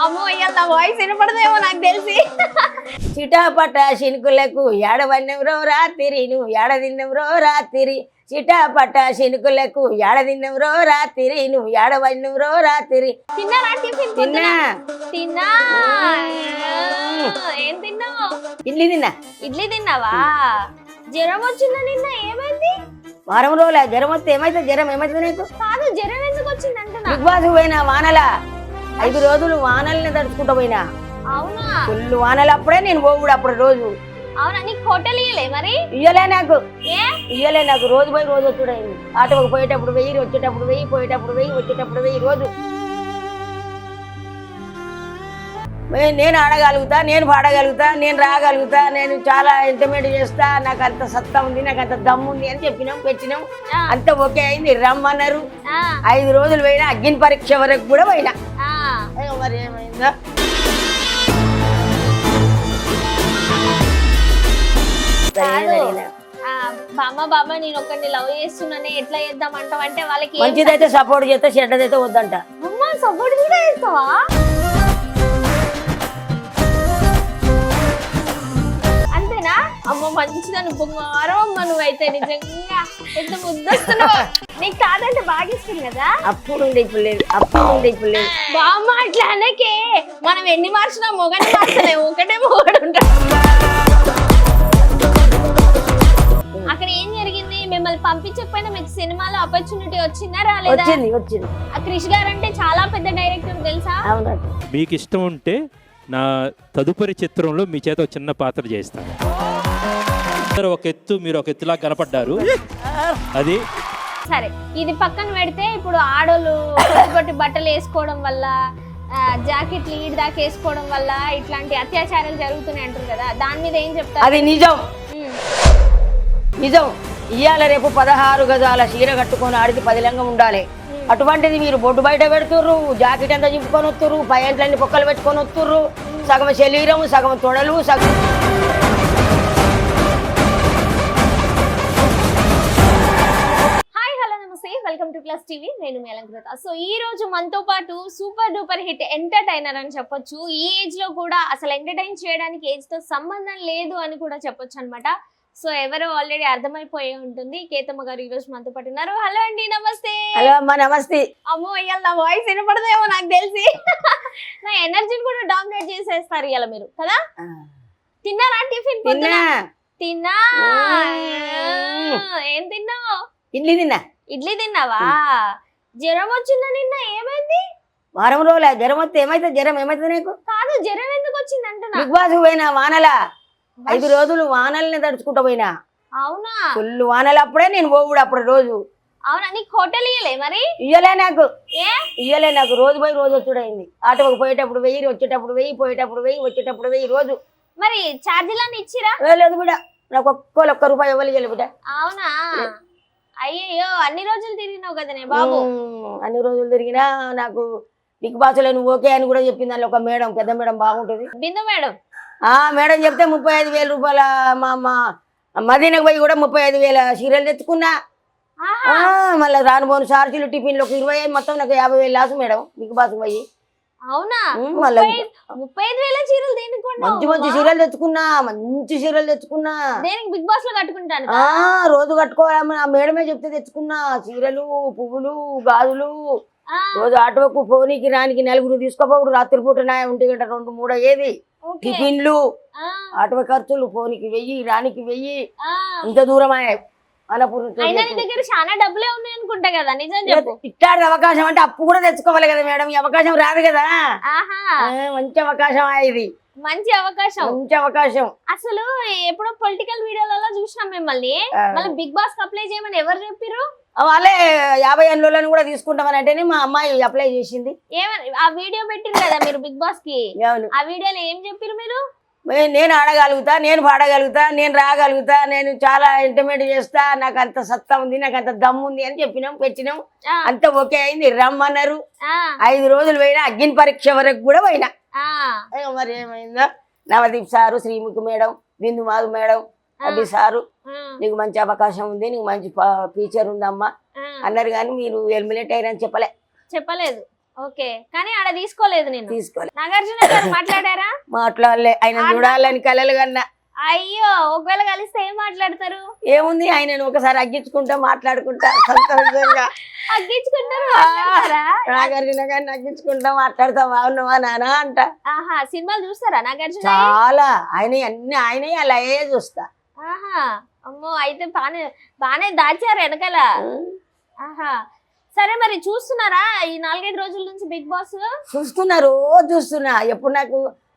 అమ్మో ఇవాళ నా వాయిస్ వినపడదేమో నాకు తెలిసి. చిటాపట శినుకులకు ఏడవన్నెవరో రాత్రి నువ్వు ఏడదిన్నెవరో రాత్రి చిటాపట శినుకులకు ఏడదిన్నెవరో రాత్రి నువ్వు ఏడవన్నెవరో రాత్రి. తిన్నారా టిఫిన్? తిన్నా తిన్నా. ఏం తిన్నావు? ఇడ్లీ తిన్నా. ఇడ్లీ తిన్నావా? జ్వరం వచ్చిందా నిన్న? ఏమైంది? వారం రోజుల జ్వరం వస్తే ఏమైతే జ్వరం ఏమైతుంది నీకు? కాదు, జ్వరం ఎందుకు వచ్చింది అంటున్నా. బిగ్ బాస్ పోయినా వానల 5 రోజులు వానల్ని తడుచుకుంటూ పోయినా. అవునా? ఫుల్ వానలు అప్పుడే నేను పోగుడు అప్పుడు రోజు. అవునా? నీకు హోటల్ ఇయ్యలే మరి? ఇయ్యలే నాకు. ఏ ఇయ్యలే నాకు. రోజు పోయి రోజు వచ్చుడైంది. ఆటోకి పోయేటప్పుడు వెయ్యి, వచ్చేటప్పుడు వెయ్యి, పోయేటప్పుడు వెయ్యి, వచ్చేటప్పుడు వెయ్యి రోజు. నేను ఆడగలుగుతా, నేను పాడగలుగుతా, నేను రాగలుగుతా, నేను చాలా ఇంటర్మీడియట్ చేస్తా, నాకు అంత సత్తా ఉంది, నాకు అంత దమ్ము ఉంది అని చెప్పినాం, పెట్టినాం. అంత ఓకే అయింది. రమ్మన్నారు. 5 రోజులు పోయినా, అగ్ని పరీక్ష వరకు కూడా పోయినా. మరి ఏమైందో బాబా నేను ఒకరిని లవ్ చేస్తున్నానే ఎట్లా చేద్దాం అంటావంటే వాళ్ళకి మంచిదైతే సపోర్ట్ చేస్తే చెడ్డదైతే వద్దంట. అమ్మా సపోర్ట్ కూడా చేస్తావా? అంతేనా? అమ్మ మంచిదని బంగారం అమ్మ నువ్వైతే నిజంగా ఎంత ముద్దొస్తున్నావు. నీకు కాదంటే బాగా ఇష్టం కదా. అప్పుడు ఇప్పుడు లేదు, అప్పుడు ఇప్పుడు లేదు. బామ్మ అట్లా అనకే. మనం ఎన్ని మార్చినా మొగని మార్చలే, ఒకటే మొగడు ఉంటాడు. అక్కడ ఏం జరిగింది? మిమ్మల్ని పంపించకపోయినా మీకు సినిమాలో ఆపర్చునిటీ వచ్చిందా రాలేదా? వచ్చింది. క్రిష్ గారు అంటే చాలా పెద్ద డైరెక్టర్ తెలుసా? మీకు ఇష్టం ఉంటే నా తదుపరి చిత్రంలో మీ చేత ఒక చిన్న పాత్ర చేస్తాను. ఒక ఎత్తు, మీరు ఒక ఎత్తులా కనపడ్డారు. అది సరే, ఇది పక్కన పెడితే ఇప్పుడు ఆడోళ్ళు కొట్టి బట్టలు వేసుకోవడం వల్ల, జాకెట్లు ఈడ్ దాకా వేసుకోవడం వల్ల ఇట్లాంటి అత్యాచారాలు జరుగుతున్నాయి అంటారు కదా, దాని మీద ఏం చెప్తారు? అది నిజం. నిజం. ఇవాళ రేపు 16 గజాల చీర కట్టుకొని ఆడికి 10 లంగం ఉండాలి. అటువంటిది మీరు బొడ్డు బయట పెడుతుర్రు, జాకెట్ అంతా చింపుకొని వస్తుర్రు, పైంట్లన్నీ పొక్కలు పెట్టుకొని వస్తుర్రు, సగం శరీరం, సగం తొడలు, సగం. హాయ్ హలో నమస్తే, వెల్కమ్ టు ప్లస్ టీవీ. నేను మీ అలంకృత. సో ఈ రోజు మనతో పాటు సూపర్ డూపర్ హిట్ ఎంటర్టైనర్ అని చెప్పొచ్చు. ఈ ఏజ్ లో కూడా అసలు ఎంటర్టైన్ చేయడానికి ఏజ్ తో సంబంధం లేదు అని కూడా చెప్పొచ్చు అనమాట. సో ఎవరో ఆల్రెడీ అర్థమైపోయి ఉంటుంది. కేతమ్మ గారు ఈ రోజు మనతో పాటు ఉన్నారు. హలో అండి, నమస్తే. హలో అమ్మా, నమస్తే. అమ్మో ఇవాళ నా వాయిస్ వినపడదేమో నాకు తెలిసి. నా ఎనర్జీని కూడా డామినేట్ చేసేస్తారు ఇవాళ మీరు కదా. తిన్నారా టిఫిన్? తిన్నా. ఏం తిన్నావు? ఇడ్లీ తిన్నా. ఇడ్లీ తిన్నావా? జ్వరం వచ్చిందా నిన్న? ఏమైంది? వారం రోజుల జ్వరం వస్తే ఏమైతే జ్వరం ఏమైతుంది నీకు? కాదు, జ్వరం ఎందుకు వచ్చింది అంటున్నా. బిగ్ బాస్ పోయినా వానల 5 రోజులు వానల్ని తడుచుకుంటూ పోయినా. అవునా? ఫుల్ వానలు అప్పుడే నేను పోగుడు అప్పుడు రోజు. అవునా? నీకు హోటల్ ఇయ్యలే మరి? ఇయ్యలే నాకు. ఏ ఇయ్యలే నాకు. రోజు పోయి రోజు వచ్చుడైంది. ఆటోకి పోయేటప్పుడు వెయ్యి, వచ్చేటప్పుడు వెయ్యి, పోయేటప్పుడు వెయ్యి, వచ్చేటప్పుడు వెయ్యి రోజు. మరి ఛార్జీలన్నీ ఇచ్చిరా? లేదు బిడ్డ, నాకు ఒక్క రూపాయి ఇవ్వలేదు బిడ్డ. అవునా? అయ్యయ్యో, అన్ని రోజులు తిరిగినావు కదనే బాబు. అన్ని రోజులు తిరిగినా నాకు బిగ్ బాస్ లో నువ్వు ఓకే అని కూడా చెప్పింది. అందులో ఒక మేడం, పెద్ద మేడం బాగుంటుంది, బిందు మేడం. మేడం చెప్తే 35,000 రూపాయల మా మదీనకు పోయి కూడా 35,000 చీరలు తెచ్చుకున్నా. మళ్ళీ రానుబోను చార్జీలు, టిఫిన్లు 20 మొత్తం నాకు 50,000 లాసు మేడం బిగ్ బాస్ పోయి. అవునా? మళ్ళీ 35,000 చీరలు దేనికి? మంచి చీరలు తెచ్చుకున్నా, మంచి చీరలు తెచ్చుకున్నా. దేనికి? బిగ్ బాస్ లో కట్టుకుంటాను. రోజు కట్టుకోవాలి. ఆ మేడమే చెప్తే తెచ్చుకున్నా. చీరలు, పువ్వులు, గాజులు. రోజు ఆటోకు పోనీకి రానికి 4 తీసుకోపోడు. రాత్రి పూట 1 గంట 2, 3 అయ్యేది. టిఫిన్లు, ఆటో ఖర్చులు, పోనీకి 1000, రానికి 1000. ఇంత దూరం అయ్యాయి. దగ్గర చాలా డబ్బులే ఉన్నాయి అనుకుంటా కదా. నిజం చెప్పు. ఇట్లాంటి అవకాశం అంటే అప్పు కూడా తెచ్చుకోవాలి కదా మేడం. ఈ అవకాశం రాదు కదా. మంచి అవకాశం ఇది. మంచి అవకాశం, మంచి అవకాశం. అసలు ఎప్పుడో పొలిటికల్ వీడియోలలో చూసినాం మిమ్మల్ని. మళ్ళీ బిగ్ బాస్ అప్లై చేయమని ఎవరు చెప్పారు? వాళ్ళే 50 ఏళ్ళని కూడా తీసుకుంటామని అంటేనే మా అమ్మాయి అప్లై చేసింది. ఏమని ఆ వీడియో పెట్టిరు కదా మీరు బిగ్ బాస్ కి? ఆ వీడియోలో ఏం చెప్పారు మీరు? నేను ఆడగలుగుతా, నేను పాడగలుగుతా, నేను రాగలుగుతా, నేను చాలా ఇంటర్మీడియట్ చేస్తా, నాకు అంత సత్తా ఉంది, నాకు అంత దమ్ము ఉంది అని చెప్పినాం, పెట్టినాం. అంత ఓకే అయింది. రమ్మన్నారు. 5 రోజులు పోయినా, అగ్ని పరీక్ష వరకు కూడా పోయినా. మరి ఏమైందో నవదీప్ సారు, శ్రీముఖి మేడం, బిందు మాధు మేడం, అభి సారు, నీకు మంచి అవకాశం ఉంది, నీకు మంచి ఫ్యూచర్ ఉందమ్మా అన్నారు. కానీ మీరు ఎలిమినేట్ అయ్యారని చెప్పలేదు. ఓకే, కానీ ఆడ తీసుకోలేదు నేను. తీసుకోలే, నాగార్జున గారు మాట్లాడారా? మాట్లాడలే. ఆయన చూడాలని కలలు కన్నా. అయ్యో, ఒకవేళ కలిస్తే ఏం మాట్లాడతారు? ఏముంది, ఆయనను ఒకసారి అగ్గించుకుంటా మాట్లాడుకుంటా సంతోషంగా. అగ్గించుకుంటారు, మాట్లాడతారా? నాగార్జున గారిని అగ్గించుకుంటా మాట్లాడతా, బాగున్నావా నానా అంట. ఆహా, సినిమాలు చూస్తారా నాగార్జున? చాలా ఆయన అన్ని ఆయనే అలా చూస్తా. ఆహా, అమ్మో, అయితే బానే దాచారు వెనకాల. ఆహా, సరే మరి చూస్తున్నారా ఈ 4-5 రోజుల నుంచి బిగ్ బాస్? చూస్తున్నా, రోజు చూస్తున్నా.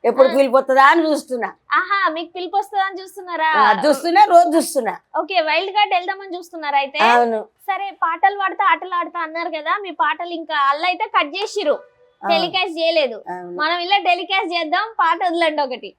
ఎప్పుడు పిలిపోతుందా అని చూస్తున్నా. ఆహా, మీకు పిలుపు వస్తుందా అని చూస్తున్నారా? చూస్తున్నా, రోజు చూస్తున్నా. ఓకే, వైల్డ్ కార్డ్ వెళ్దామని చూస్తున్నారా అయితే? అవును. సరే, పాటలు పాడతా ఆటలు ఆడతా అన్నారు కదా, మీ పాటలు ఇంకా అల్ల అయితే కట్ చేసిరు, టెలికాస్ట్ చేయలేదు. మనం ఇలా టెలికాస్ట్ చేద్దాం, పాట వదలండి ఒకటి.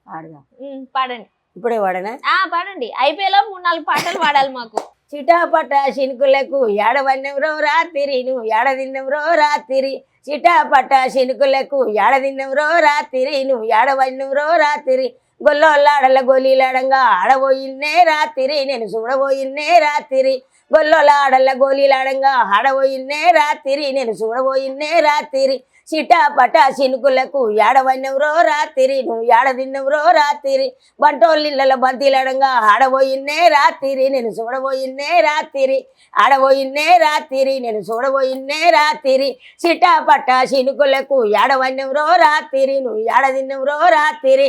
పాడండి. ఇప్పుడే వాడనా? పాడండి, అయిపోయేలో 3-4 పాటలు పాడాలి మాకు. చిటాపట శినుకులకు ఏడవన్నెవరో రాత్రి, నువ్వు ఏడదిన్నెవరో రాత్రి. చిటాపట శినుకులకు ఏడదిన్నెవరో రాత్రి, నువ్వు ఏడవన్నెవరో రాత్రి. గొల్లోలాడల గోలీలాడంగా ఆడబోయిన్నే రాత్రి, నేను చూడబోయిన్నే రాత్రి. గొల్లోలాడల గోలీలాడంగా ఆడబోయిన్నే రాత్రి, నేను చూడబోయిన్నే రాత్రి. చిటాపట శినుకులకు ఏడవన్నెవరో రాత్రి, నువ్వు ఏడదిన్నెవరో రాత్రి. బంటోళ్ళ బంతిలాడంగా ఆడబోయిన్నే రాత్రి, నేను చూడబోయిన్నే రాత్రి. ఆడబోయిన్నే రాత్రి, నేను చూడబోయిన్నే రాత్రి. చిటాపట శినుకులకు ఏడవన్నెవరో రాత్రి, నువ్వు ఏడదిన్నెవరో రాత్రి.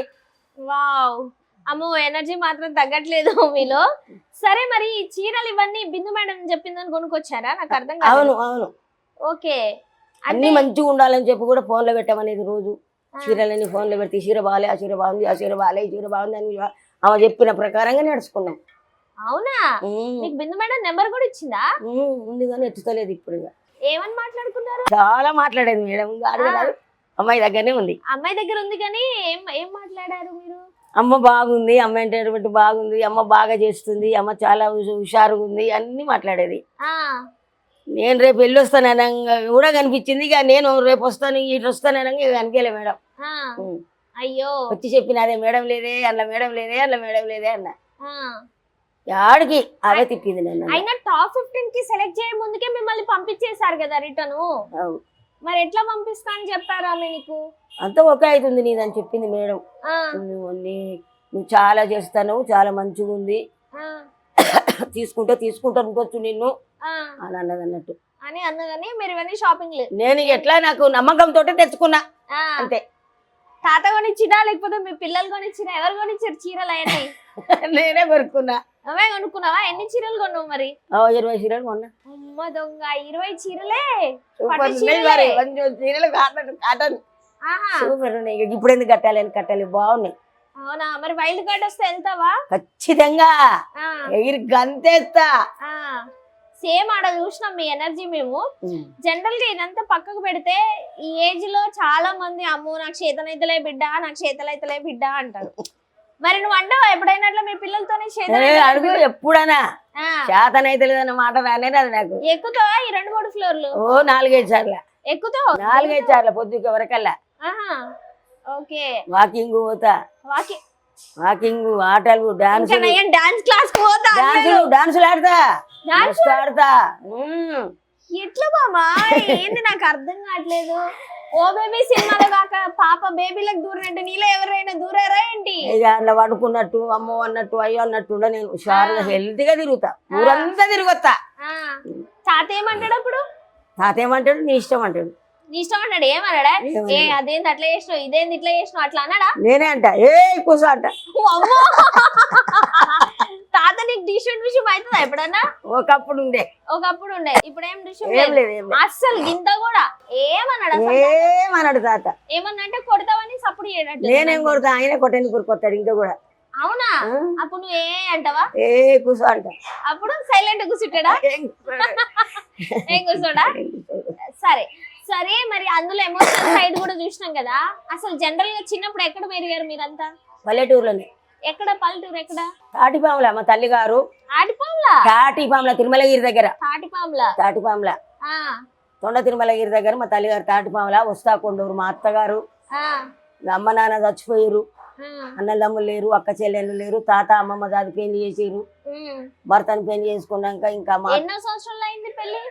వావ్, అమ్మో, ఎనర్జీ మాత్రం తగ్గట్లేదు మీలో. సరే, మరి ఈ చీరలు ఇవన్నీ బిందు మేడం చెప్పిందని కొనుక్కొచ్చారా? నాకు అర్థం కాదు. అవును అవును. ఓకే, అన్ని మంచిగా ఉండాలని చెప్పి కూడా ఫోన్లో పెట్టమనేది. రోజు చీరలని ఫోన్లో పెడితే ఈ చీర బాగాలే, ఆ చీర బాగుంది, ఆ చీర బాగాలే, ఈ చీర బాగుంది అని ఆమె చెప్పిన ప్రకారంగా నడుచుకున్నాం. అవునా? మీకు బిందు మేడం నెంబర్ కూడా ఇచ్చిందా? ఉంది కానీ ఎత్తుతలేదు ఇప్పుడు. ఏమని మాట్లాడుకున్నారు? చాలా మాట్లాడేది మేడం. అడగలేదు, అమ్మాయి దగ్గరనే ఉంది. అమ్మాయి దగ్గర ఉంది కానీ ఏం మాట్లాడారు మీరు? అమ్మ బాగుంది, అమ్మ ఎంటర్టైన్మెంట్ బాగుంది, అమ్మ బాగా చేస్తుంది, అమ్మ చాలా హుషారుగా ఉంది అన్ని మాట్లాడేది. నేను రేపు వెళ్ళి వస్తాననంగా కూడా కనిపించింది. ఇక నేను రేపు వస్తాను ఇటు వస్తాననంగా కనిపించలే మేడం. అయ్యో, వచ్చి చెప్పిన అదే మేడం లేదే, అన్న మేడం లేదే, అన్న మేడం లేదే అన్న. యాడికి అవే తిప్పింది నన్ను. అయినా టాప్ 15 కి సెలెక్ట్ చేయ ముందుకే మిమ్మల్ని పంపించేశారు కదా రిటర్న్. మరి ఎట్లా పంపిస్తా అని చెప్పారు ఆమె నీకు? అంతా ఒకే అవుతుంది నీదని చెప్పింది మేడం. నువ్వు చాలా చేస్తాను, చాలా మంచిగా ఉంది, తీసుకుంటా ఉండొచ్చు నిన్ను అని అన్నది అన్నట్టు అని అన్నదని మీరు ఇవన్నీ షాపింగ్ లేదు. నేను ఎట్లా నాకు నమ్మకంతో తెచ్చుకున్నా అంతే. తాత కొనిచ్చినా లేకపోతే మీ పిల్లలు కొనిచ్చినా? ఎవరు కొనిచ్చారు చీరలు అవన్నీ? నేనే కొనుక్కున్నా. అవే కొనుక్కున్నావా? ఎన్ని చీరలు కొన్నావు మరి? 20 చీరలు కొన్నా. అమ్మ దొంగ, 20 చీరలే? చీరలు కాటన్ సూపర్ ఉన్నాయి. ఇప్పుడు ఎందుకు కట్టాలి బాగున్నాయి. అవునా? మరి వైల్డ్ కార్డ్ వస్తే వెళ్తావా? ఖచ్చితంగా ఎగిరి గంతేస్తా. సేమ్ ఆడ చూసినాం మీ ఎనర్జీ మేము. జనరల్ గా ఇదంతా పక్కకు పెడితే ఈ ఏజ్ లో చాలా మంది అమ్మో నాకు చేతనైతలే బిడ్డ, నాకు చేతలైతలే బిడ్డ అంటారు. మరి నువ్వు అంటావా ఎప్పుడైనా అట్లా మీ పిల్లలతోనే? అడుగు ఎప్పుడైనా చేతనైతలేదన్న మాట రానేది అది నాకు. ఎక్కుతావా ఈ 2-3 ఫ్లోర్లు? 4-5 సార్లు ఎక్కుతావు? 4-5 సార్లు పొద్దుకి వరకల్లా. ఓకే, వాకింగ్ పోతా, వాకింగ్ ఆటలు డాన్స్ క్లాస్ పోతా, డాన్సులు ఆడతా. ఎట్లా బామా? ఏంది నాకు అర్థం కావట్లేదు. ఓ బేబీ సినిమాలో కాక పాప బేబీలకు దూరినట్టు నీలో ఎవరైనా దూరారా ఏంటి? ఇక అట్లా పడుకున్నట్టు అమ్మో అన్నట్టు అయ్యో అన్నట్టు నేను హుషారుగా హెల్తీగా తిరుగుతా, ఊరంతా తిరిగొత్తా. తాత ఏమంటాడు అప్పుడు? తాత ఏమంటాడు? నీ ఇష్టం అంటాడు. నీ ఇష్టం అంటాడు? ఏమన్నాడా? అదేంది అట్లా చేసినావు, ఇదేంది ఇట్లా చేసినావు అట్లా అన్నాడా? నేనే అంట కూర్చో అంట. తాత నీకు డిషన్ విషయం అవుతుందా ఎప్పుడన్నా? ఒకప్పుడు ఉండే ఇప్పుడు ఏం డిషన్ లేదు అస్సలు. గింత కూడా ఏమన్నాడు తాత? ఏమన్నా అంటే కొడతావని సప్పుడు చేయనట్టు. నేనేం కొడతా, ఆయన కొట్టని కొడతాడు ఇంకా కూడా. అవునా? అప్పుడు నువ్వు అంటావా? కూర్చో అంట. అప్పుడు సైలెంట్ కూర్చుంటాడా? ఏం కూర్చోడా? సరే సరే, మరి అందులో ఎమోషనల్ సైడ్ కూడా చూసినాం కదా. అసలు జనరల్ గా చిన్నప్పుడు ఎక్కడ పెరిగారు మీరంతా? పల్లెటూరులోనే. ఎక్కడ పల్లెటూరు? ఎక్కడ? తాటిపాముల. మా తల్లి గారు తాటిపాముల తిరుమలగిరి దగ్గర. తాటిపాముల తొండ తిరుమలగిరి దగ్గర మా తల్లి గారు తాటిపాముల. వస్తా కొండూరు. మా అత్తగారు, అమ్మ నాన్న చచ్చిపోయారు, అన్నదమ్ములు లేరు, అక్క చెల్లెళ్ళు లేరు. తాత అమ్మమ్మ దాది పెళ్లి చేసిరు. భర్తను పెళ్లి చేసుకున్నాక ఇంకా ఎన్నో సంవత్సరాలు అయింది పెళ్లి?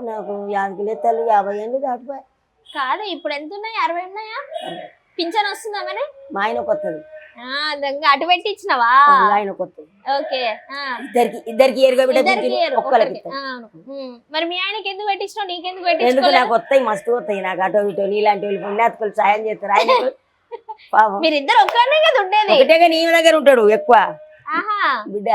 నాకు 50 లెత్తలు 50 ఏళ్ళు దాటిపోయి. కాదు ఇప్పుడు ఎంత ఉన్నాయి? 60 ఉన్నాయా? పింఛన్ వస్తుందా మరి? మా ఆయన కొత్తది, దొంగ అటు పెట్టి ఇచ్చినవా? ఆయన కొత్తది. ఓకే. ఇద్దరికి ఏరుగా బిడ్డ ఇద్దరికి ఏరు, ఒక్కరికి ఒక్కరికి. మరి మీ ఆయనకి ఎందుకు పెట్టించినావు? నీకెందుకు ఎందుకు పెట్టించుకోలేదు? నాకు వస్తాయి, మస్తు వస్తాయి నాకు. అటో ఇటో నీలాంటి వాళ్ళు పుణ్యాత్కులు సాయం చేస్తారు. ఆయన పాపం మీరిద్దరు ఒక్కనే కదా ఉండేది? ఒకటేగా నీ దగ్గర ఉంటాడు ఎక్కువ ఆహా, బిడ్డ.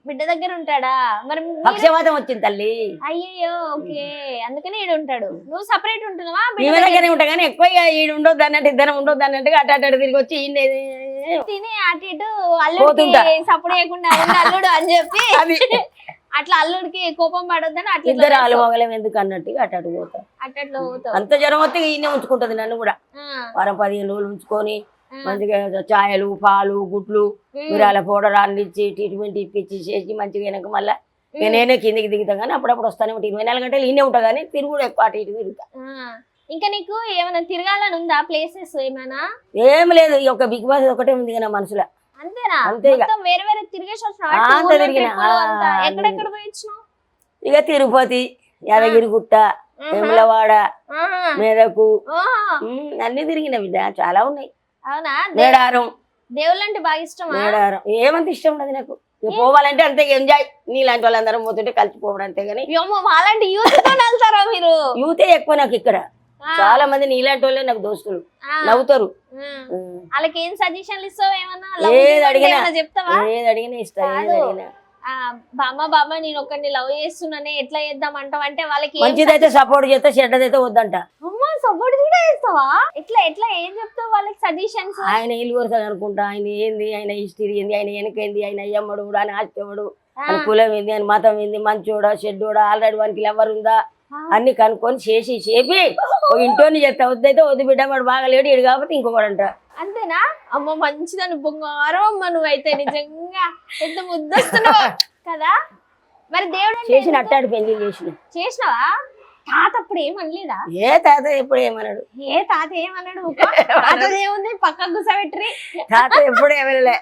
బిడ్డ దగ్గర ఉంటాడా? మరి పక్షవాతం వచ్చింది తల్లి. అయ్యయ్యో, ఓకే, అందుకనే ఈడు ఉంటాడు. నువ్వు సపరేట్ ఉంటున్నావా? నీ దగ్గరే ఉంటా కానీ ఎక్కువ ఈడు ఉండొద్దు అన్నట్టు, ఇద్దరం ఉండొద్దు అన్నట్టుగా అటు తిరిగి వచ్చి తిని అటు ఇటు అల్లుడికి సపోర్ట్ చేయకుండా ఉండు అల్లుడు అని చెప్పి అట్లా అల్లుడికి కోపం పడొద్దని అట్లా ఇద్దరు ఆలుమగలం ఎందుకు అన్నట్టుగా అటు పోతాం. అట్లా పోతావు. అంత జ్వరం వస్తే ఈయనే ఉంచుకుంటది నన్ను కూడా. వారం 15 రోజులు ఉంచుకొని మంచిగా ఛాయలు, పాలు, గుడ్లు, మిరాల పౌడర్ అందించి ట్రీట్మెంట్ ఇప్పించి చేసి మంచిగా వెనక మళ్ళీ నేనే కిందికి దిగుతాం కానీ అప్పుడప్పుడు వస్తానే ఉంటాయి. 24 గంటలు ఈయనే ఉంటా కానీ తిరుగుడు ఎక్కువ అటు ఇటు తిరుగుతా. ఇంకా నీకు ఏమైనా తిరగాలని ఉందా? ప్లేసెస్ ఏమైనా? ఏం లేదు, ఈ ఒక బిగ్ బాస్ ఒకటే ఉంది కదా మనసులో. అంతేనా? అంతే ఇక. మొత్తం వేరే వేరే తిరిగేసి వచ్చినావా? అంత టూర్లు, తిరిగినా. ట్రిప్పులు అంతా ఎక్కడెక్కడ పోయి వచ్చినావు? ఇక తిరుపతి, యాదగిరిగుట్ట, వేములవాడ, మెదకు అన్ని తిరిగిన బిడ్డ, చాలా ఉన్నాయి. అవునా? మేడారం. దేవుళ్ళు అంటే బాగా ఇష్టమా? మేడారం ఏమంత ఇష్టం ఉండదు నాకు. ఇక పోవాలంటే అంతే ఎంజాయ్. నీలాంటి వాళ్ళందరం పోతుంటే కలిసిపోవడం అంతే గానీ అలాంటి యూత్ తో వెళ్తారా మీరు? యూతే ఎక్కువ నాకు ఇక్కడ. చాలా మంది నీలాంటి వాళ్ళే నాకు దోస్తులు, నవ్వుతారు. వాళ్ళకి ఏం సజెషన్లు ఇస్తావు? ఏమన్నా ఏది అడిగినా చెప్తావా? ఏది అడిగినా ఇస్తా, ఏది అడిగినా. బామ్మ నేను ఒకరిని లవ్ చేస్తున్నానే ఎట్లా చేద్దాం అంటావు అంటే వాళ్ళకి మంచిదైతే సపోర్ట్ చేస్తా, చెడ్డదైతే వద్దంట. అమ్మా, సపోర్ట్ కూడా చేస్తావా? ఎట్లా ఎట్లా ఏం చెప్తావు వాళ్ళకి సజెషన్స్? ఆయన ఇల్లు వరుసగా అనుకుంటా, ఆయన ఏంది, ఆయన హిస్టరీ ఏంది, ఆయన వెనకేంది, ఆయన అయ్యమ్మడు ఆయన ఆస్తివాడు, ఆయన కులం ఏంది, ఆయన మతం ఏంది, మంచోడా చెడ్డోడా, ఆల్రెడీ వానికి ఎవరు ఉందా అన్ని కనుక్కొని చేసి చెప్పి ఒక ఇంట్లోని చెప్తా. వద్దైతే వద్దు బిడ్డ, వాడు బాగాలేడు, ఇడు కాబట్టి ఇంకొకడు అంట. అంతేనా? అమ్మ మంచిదని బొంగారం అమ్మ, నువ్వైతే నిజంగా ఎంత ముద్దొస్తున్నావు కదా. మరి దేవుడు చేసిన అట్టాడు పెళ్లి చేసినావా? తాత అప్పుడు ఏమనలేదా? ఏ తాత ఎప్పుడు ఏమన్నాడు? ఏ తాత ఏమన్నాడు? తాత ఏముంది, పక్క గుసబెట్టి తాత ఎప్పుడు ఏమనలే.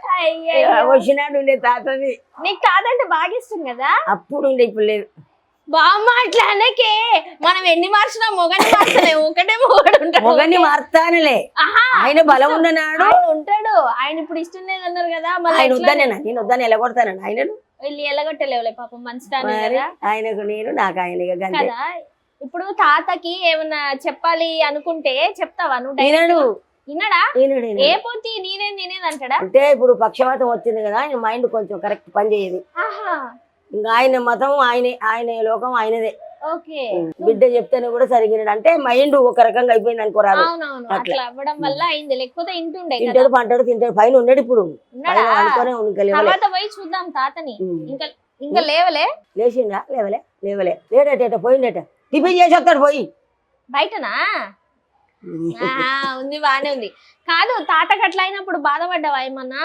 వచ్చినాడు ఉండే తాతది. నీకు తాత అంటే బాగా ఇష్టం కదా? అప్పుడు ఉండే, ఇప్పుడు లేదు. బామ్మ అట్లా అనకే, మనం ఎన్ని మార్చినా మొగని మార్చలేము, ఒకటే మొగడు ఉంటాడు. మొగని మార్తానులే, ఆయన బలం ఉన్ననాడు ఉంటాడు. ఆయన ఇప్పుడు ఇష్టం లేదన్నారు కదా, ఆయన వద్దానేనా, నేను వద్దాను ఎలగొడతానని ఆయనను వెళ్ళి ఎలగొట్టలేవులే పాపం, మంచిదాన్ని కదా. ఆయనకు నేను, నాకు ఆయన కదా. ఇప్పుడు తాతకి ఏమన్నా చెప్పాలి అనుకుంటే చెప్తావా నువ్వు? వినడు. వినడా? ఏ పోతి నేనేది అంటాడా? అంటే ఇప్పుడు పక్షవాతం వచ్చింది కదా, ఆయన మైండ్ కొంచెం కరెక్ట్ పని చేయదు. ఇంకా ఆయన మతం ఆయనే, ఆయన లోకం ఆయనదే. బిడ్డ చెప్తేనే కూడా సరిగినాడు. అంటే మైండ్ ఒక రకంగా అయిపోయింది అనుకోరాదు. అట్లా అవ్వడం వల్ల అయింది, లేకపోతే ఇంటుండే. తింటాడు, పంటాడు, తింటాడు, పైన ఉన్నాడు. ఇప్పుడు తర్వాత పోయి చూద్దాం తాతని. ఇంకా లేవలే? లేచిండా? లేవలే లేడట, పోయిండట. టిఫిన్ చేసి వస్తాడు పోయి. బయటనా? ఉంది, బానే ఉంది. కాదు, తాతకి అట్లా అయినప్పుడు బాధపడ్డావా ఏమన్నా?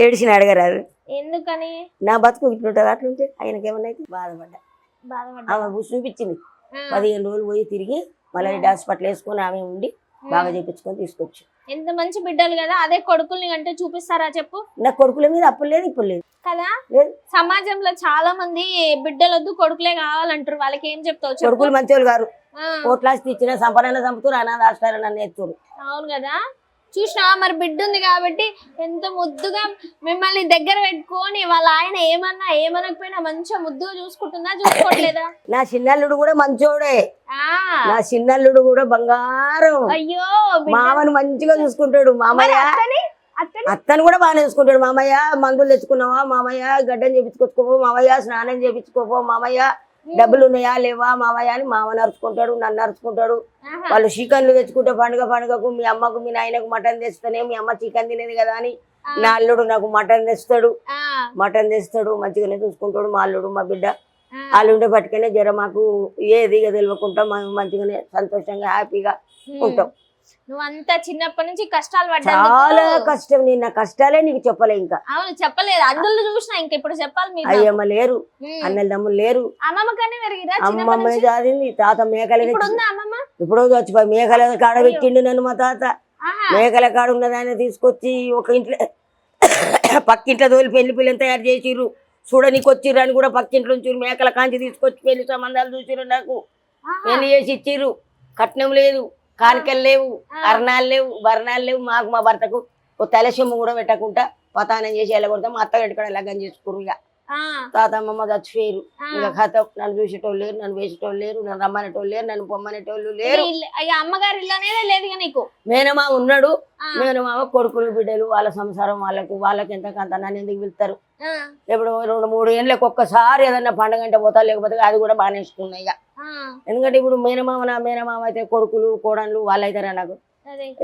ఏడిసిన అడగరాదు. ఎందుకని? నా బతుకు ఇట్లుంటది, అట్లుంటే ఆయనకి ఏమన్నా బాధపడ్డా. ఆమె చూపించింది 15 రోజులు పోయి తిరిగి మళ్ళీ హాస్పిటల్ వేసుకొని ఆమె ఉండి బాగా చేయించుకొని తీసుకొచ్చి. ఎంత మంచి బిడ్డలు కదా. అదే కొడుకుల్ని అంటే చూపిస్తారా చెప్పు? నా కొడుకుల మీద అప్పుడు లేదు, ఇప్పుడు లేదు కదా. సమాజంలో చాలా మంది బిడ్డలొద్దు కొడుకులే కావాలంటారు. వాళ్ళకి ఏం చెప్తావు? కొడుకులు మంచోళ్ళు గారు, కోట్లాస్తి ఇచ్చిన సంపన్న చంపుతారు, అనాథ ఆశ్రయాలను ఎత్తురు. అవును కదా. చూసినా మరి బిడ్డ ఉంది కాబట్టి ఎంత ముద్దుగా మిమ్మల్ని దగ్గర పెట్టుకొని వాళ్ళ ఆయన ఏమన్నా ఏమనకపోయినా మంచిగా ముద్దుగా చూసుకుంటుందా, చూసుకోవట్లేదా? నా చిన్నల్లుడు కూడా మంచోడే. నా చిన్నల్లుడు కూడా బంగారం. అయ్యో, మామను మంచిగా చూసుకుంటాడు. మామయ్య అత్తను కూడా బాగానే చూసుకుంటాడు. మామయ్య మందులు తెచ్చుకున్నావా, మామయ్య గడ్డం చేపించుకోపో, మామయ్య స్నానం చేపించుకోపో, మామయ్య డబ్బులు ఉన్నాయా లేవా మామయ్య అని మామని అరుచుకుంటాడు, నన్ను అరుచుకుంటాడు. వాళ్ళు చికెన్లు తెచ్చుకుంటే పండుగకు మీ అమ్మకు మీ నాయనకు మటన్ తెస్తానే, మీ అమ్మ చికెన్ తినేది కదా అని నా అల్లుడు నాకు మటన్ తెస్తాడు. మంచిగానే చూసుకుంటాడు మా అల్లుడు. మా బిడ్డ అల్లుండే పట్టుకనే జర మాకు ఏది తెలియకుండా మంచిగానే సంతోషంగా హ్యాపీగా ఉంటాం. నువ్వంతా చిన్నప్పటి నుంచి కష్టాలు పడ్డా? చాలా కష్టం. నేను నా కష్టాలే నీకు చెప్పలే. ఇంకా అవును చెప్పలేదు, అందులో చూసినా. ఇంకా ఇప్పుడు చెప్పాలి. అయ్యమ్మ లేరు, అన్నల తమ్ములు లేరు. అమ్మమ్మ కన్నా పెరిగిరా? అమ్మమ్మ చదివింది. తాత మేకలే ఇప్పుడు వచ్చిపోయి మేకల కాడ పెట్టిండు నన్ను. మా తాత మేకల కాడ ఉన్నది ఆయన తీసుకొచ్చి ఒక ఇంట్లో పక్కింట్లో తోలి పెళ్లి పిల్లని తయారు చేసిర్రు. చూడనీకి వచ్చిర్రు అని కూడా పక్కింట్లో నుంచి మేకల కాంచి తీసుకొచ్చి పెళ్లి సంబంధాలు చూసిర్రు. నాకు పెళ్లి చేసి ఇచ్చిర్రు. కట్నం లేదు, కానికలు లేవు, అరణాలు లేవు, భరణాలు లేవు. మాకు మా భర్తకు ఓ తలసొమ్ము కూడా పెట్టకుండా పతానం చేసి వెళ్ళగొడతాం. మా అత్తగడ్డ కూడా లగ్గం చేసుకురు. ఇక తాతమ్మ చచ్చిపోయారు. ఇక కథ నన్ను చూసేటోళ్ళు లేరు, నన్ను వేసేటోళ్ళు లేరు, నన్ను రమ్మనేటోళ్ళు లేరు, నన్ను పొమ్మనేటోళ్ళు లేరు. అమ్మగారి ఇల్లనే లేదు నీకు. మేనమామ ఉన్నాడు. మేనమామ కొడుకులు బిడ్డలు వాళ్ళ సంసారం వాళ్ళకి ఎంత కంత నన్ను ఎందుకు పిలుస్తారు? ఎప్పుడు 2-3 ఏళ్ళకి ఒక్కసారి ఏదన్నా పండుగ అంటే పోతా, లేకపోతే అది కూడా బానేసుకున్నాయి. ఇక ఎందుకంటే ఇప్పుడు నా మేనమామ అయితే కొడుకులు కోడళ్ళు వాళ్ళు అవుతారా నాకు.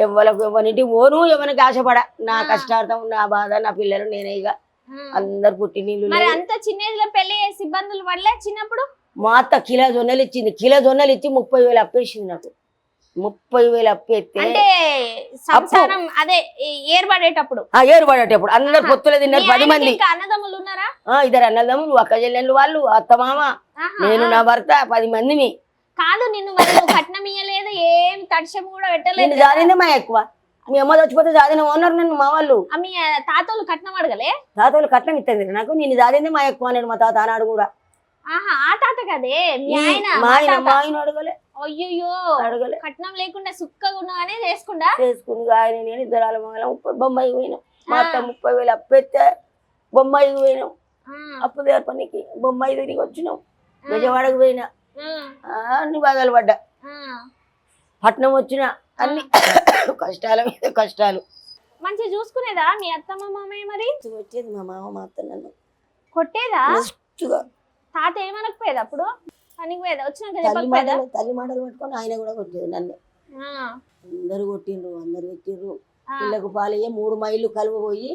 ఎవరింటికి పోను, ఎవరికి ఆశపడ. నా కష్టార్థం, నా బాధ, నా పిల్లలు నేనే. ఇక అందరు పుట్టి నీళ్ళు. అంత చిన్న ఏజ్ లో పెళ్లి చేసి ఇబ్బందులు పడలే చిన్నప్పుడు? మా అత్త కిలో జొన్నలు ఇచ్చింది. కిలో జొన్నలు ఇచ్చి 30,000 అప్పేసింది నాకు. 30,000 అప్పేస్తే అంటే సంసారం అదే ఏర్పడేటప్పుడు అందరు పొత్తులు తిన్నారు 10 మంది. అన్నదమ్ములు ఉన్నారా? 2 అన్నదమ్ములు, అక్క చెల్లెళ్ళు, వాళ్ళు అత్త మామ, నేను నా భర్త 10 మందిని. కాదు నిన్ను మరి నువ్వు కట్నం ఇయ్యలేదు, ఏం తడిసం కూడా పెట్టలేదు. జాదినే మా ఎక్కువ. మీ అమ్మ చచ్చిపోతే జాదిన ఓనర్ నన్ను మా వాళ్ళు. మీ తాతోళ్ళు కట్నం అడగలే? తాతోళ్ళు కట్నం ఇస్తుంది నాకు. నేను జాదిందే మా ఎక్కువ నేను మా తాత అన్నాడు కూడా. ఆహా, ఆ తాత కదే మా ఆయన అడగలే. అయ్యో అడగలే. కట్నం లేకుండా సుక్కగా ఉన్నాగానే చేసుకుంటా. చేసుకుంది ఆయన నేను 2 మంగళం బొమ్మాయికి పోయినాం. మా అత్త 30,000 అప్పెత్తే బొమ్మాయికి పోయినాం. అప్పు దేర్ పనికి బొమ్మాయి తిరిగి వచ్చినాం. విజయవాడకు పోయినా, అన్ని బాధలు పడ్డా. పట్నం వచ్చిన అన్ని కష్టాల మీద కష్టాలు. మంచిగా చూసుకునేదా మీ అత్తమ్మ మామయ్య? మరి వచ్చేది మా మామ మా అత్త నన్ను కొట్టేదా? తాత ఏమనకపోయేది అప్పుడు? పనికి పోయేదా? వచ్చినాక తల్లి మాటలు పట్టుకొని ఆయన కూడా కొట్టేది నన్ను. అందరు కొట్టిండ్రు, అందరు పెట్టిండ్రు. పిల్లకు పాలయ్యే 3 మైళ్ళు కలువబోయి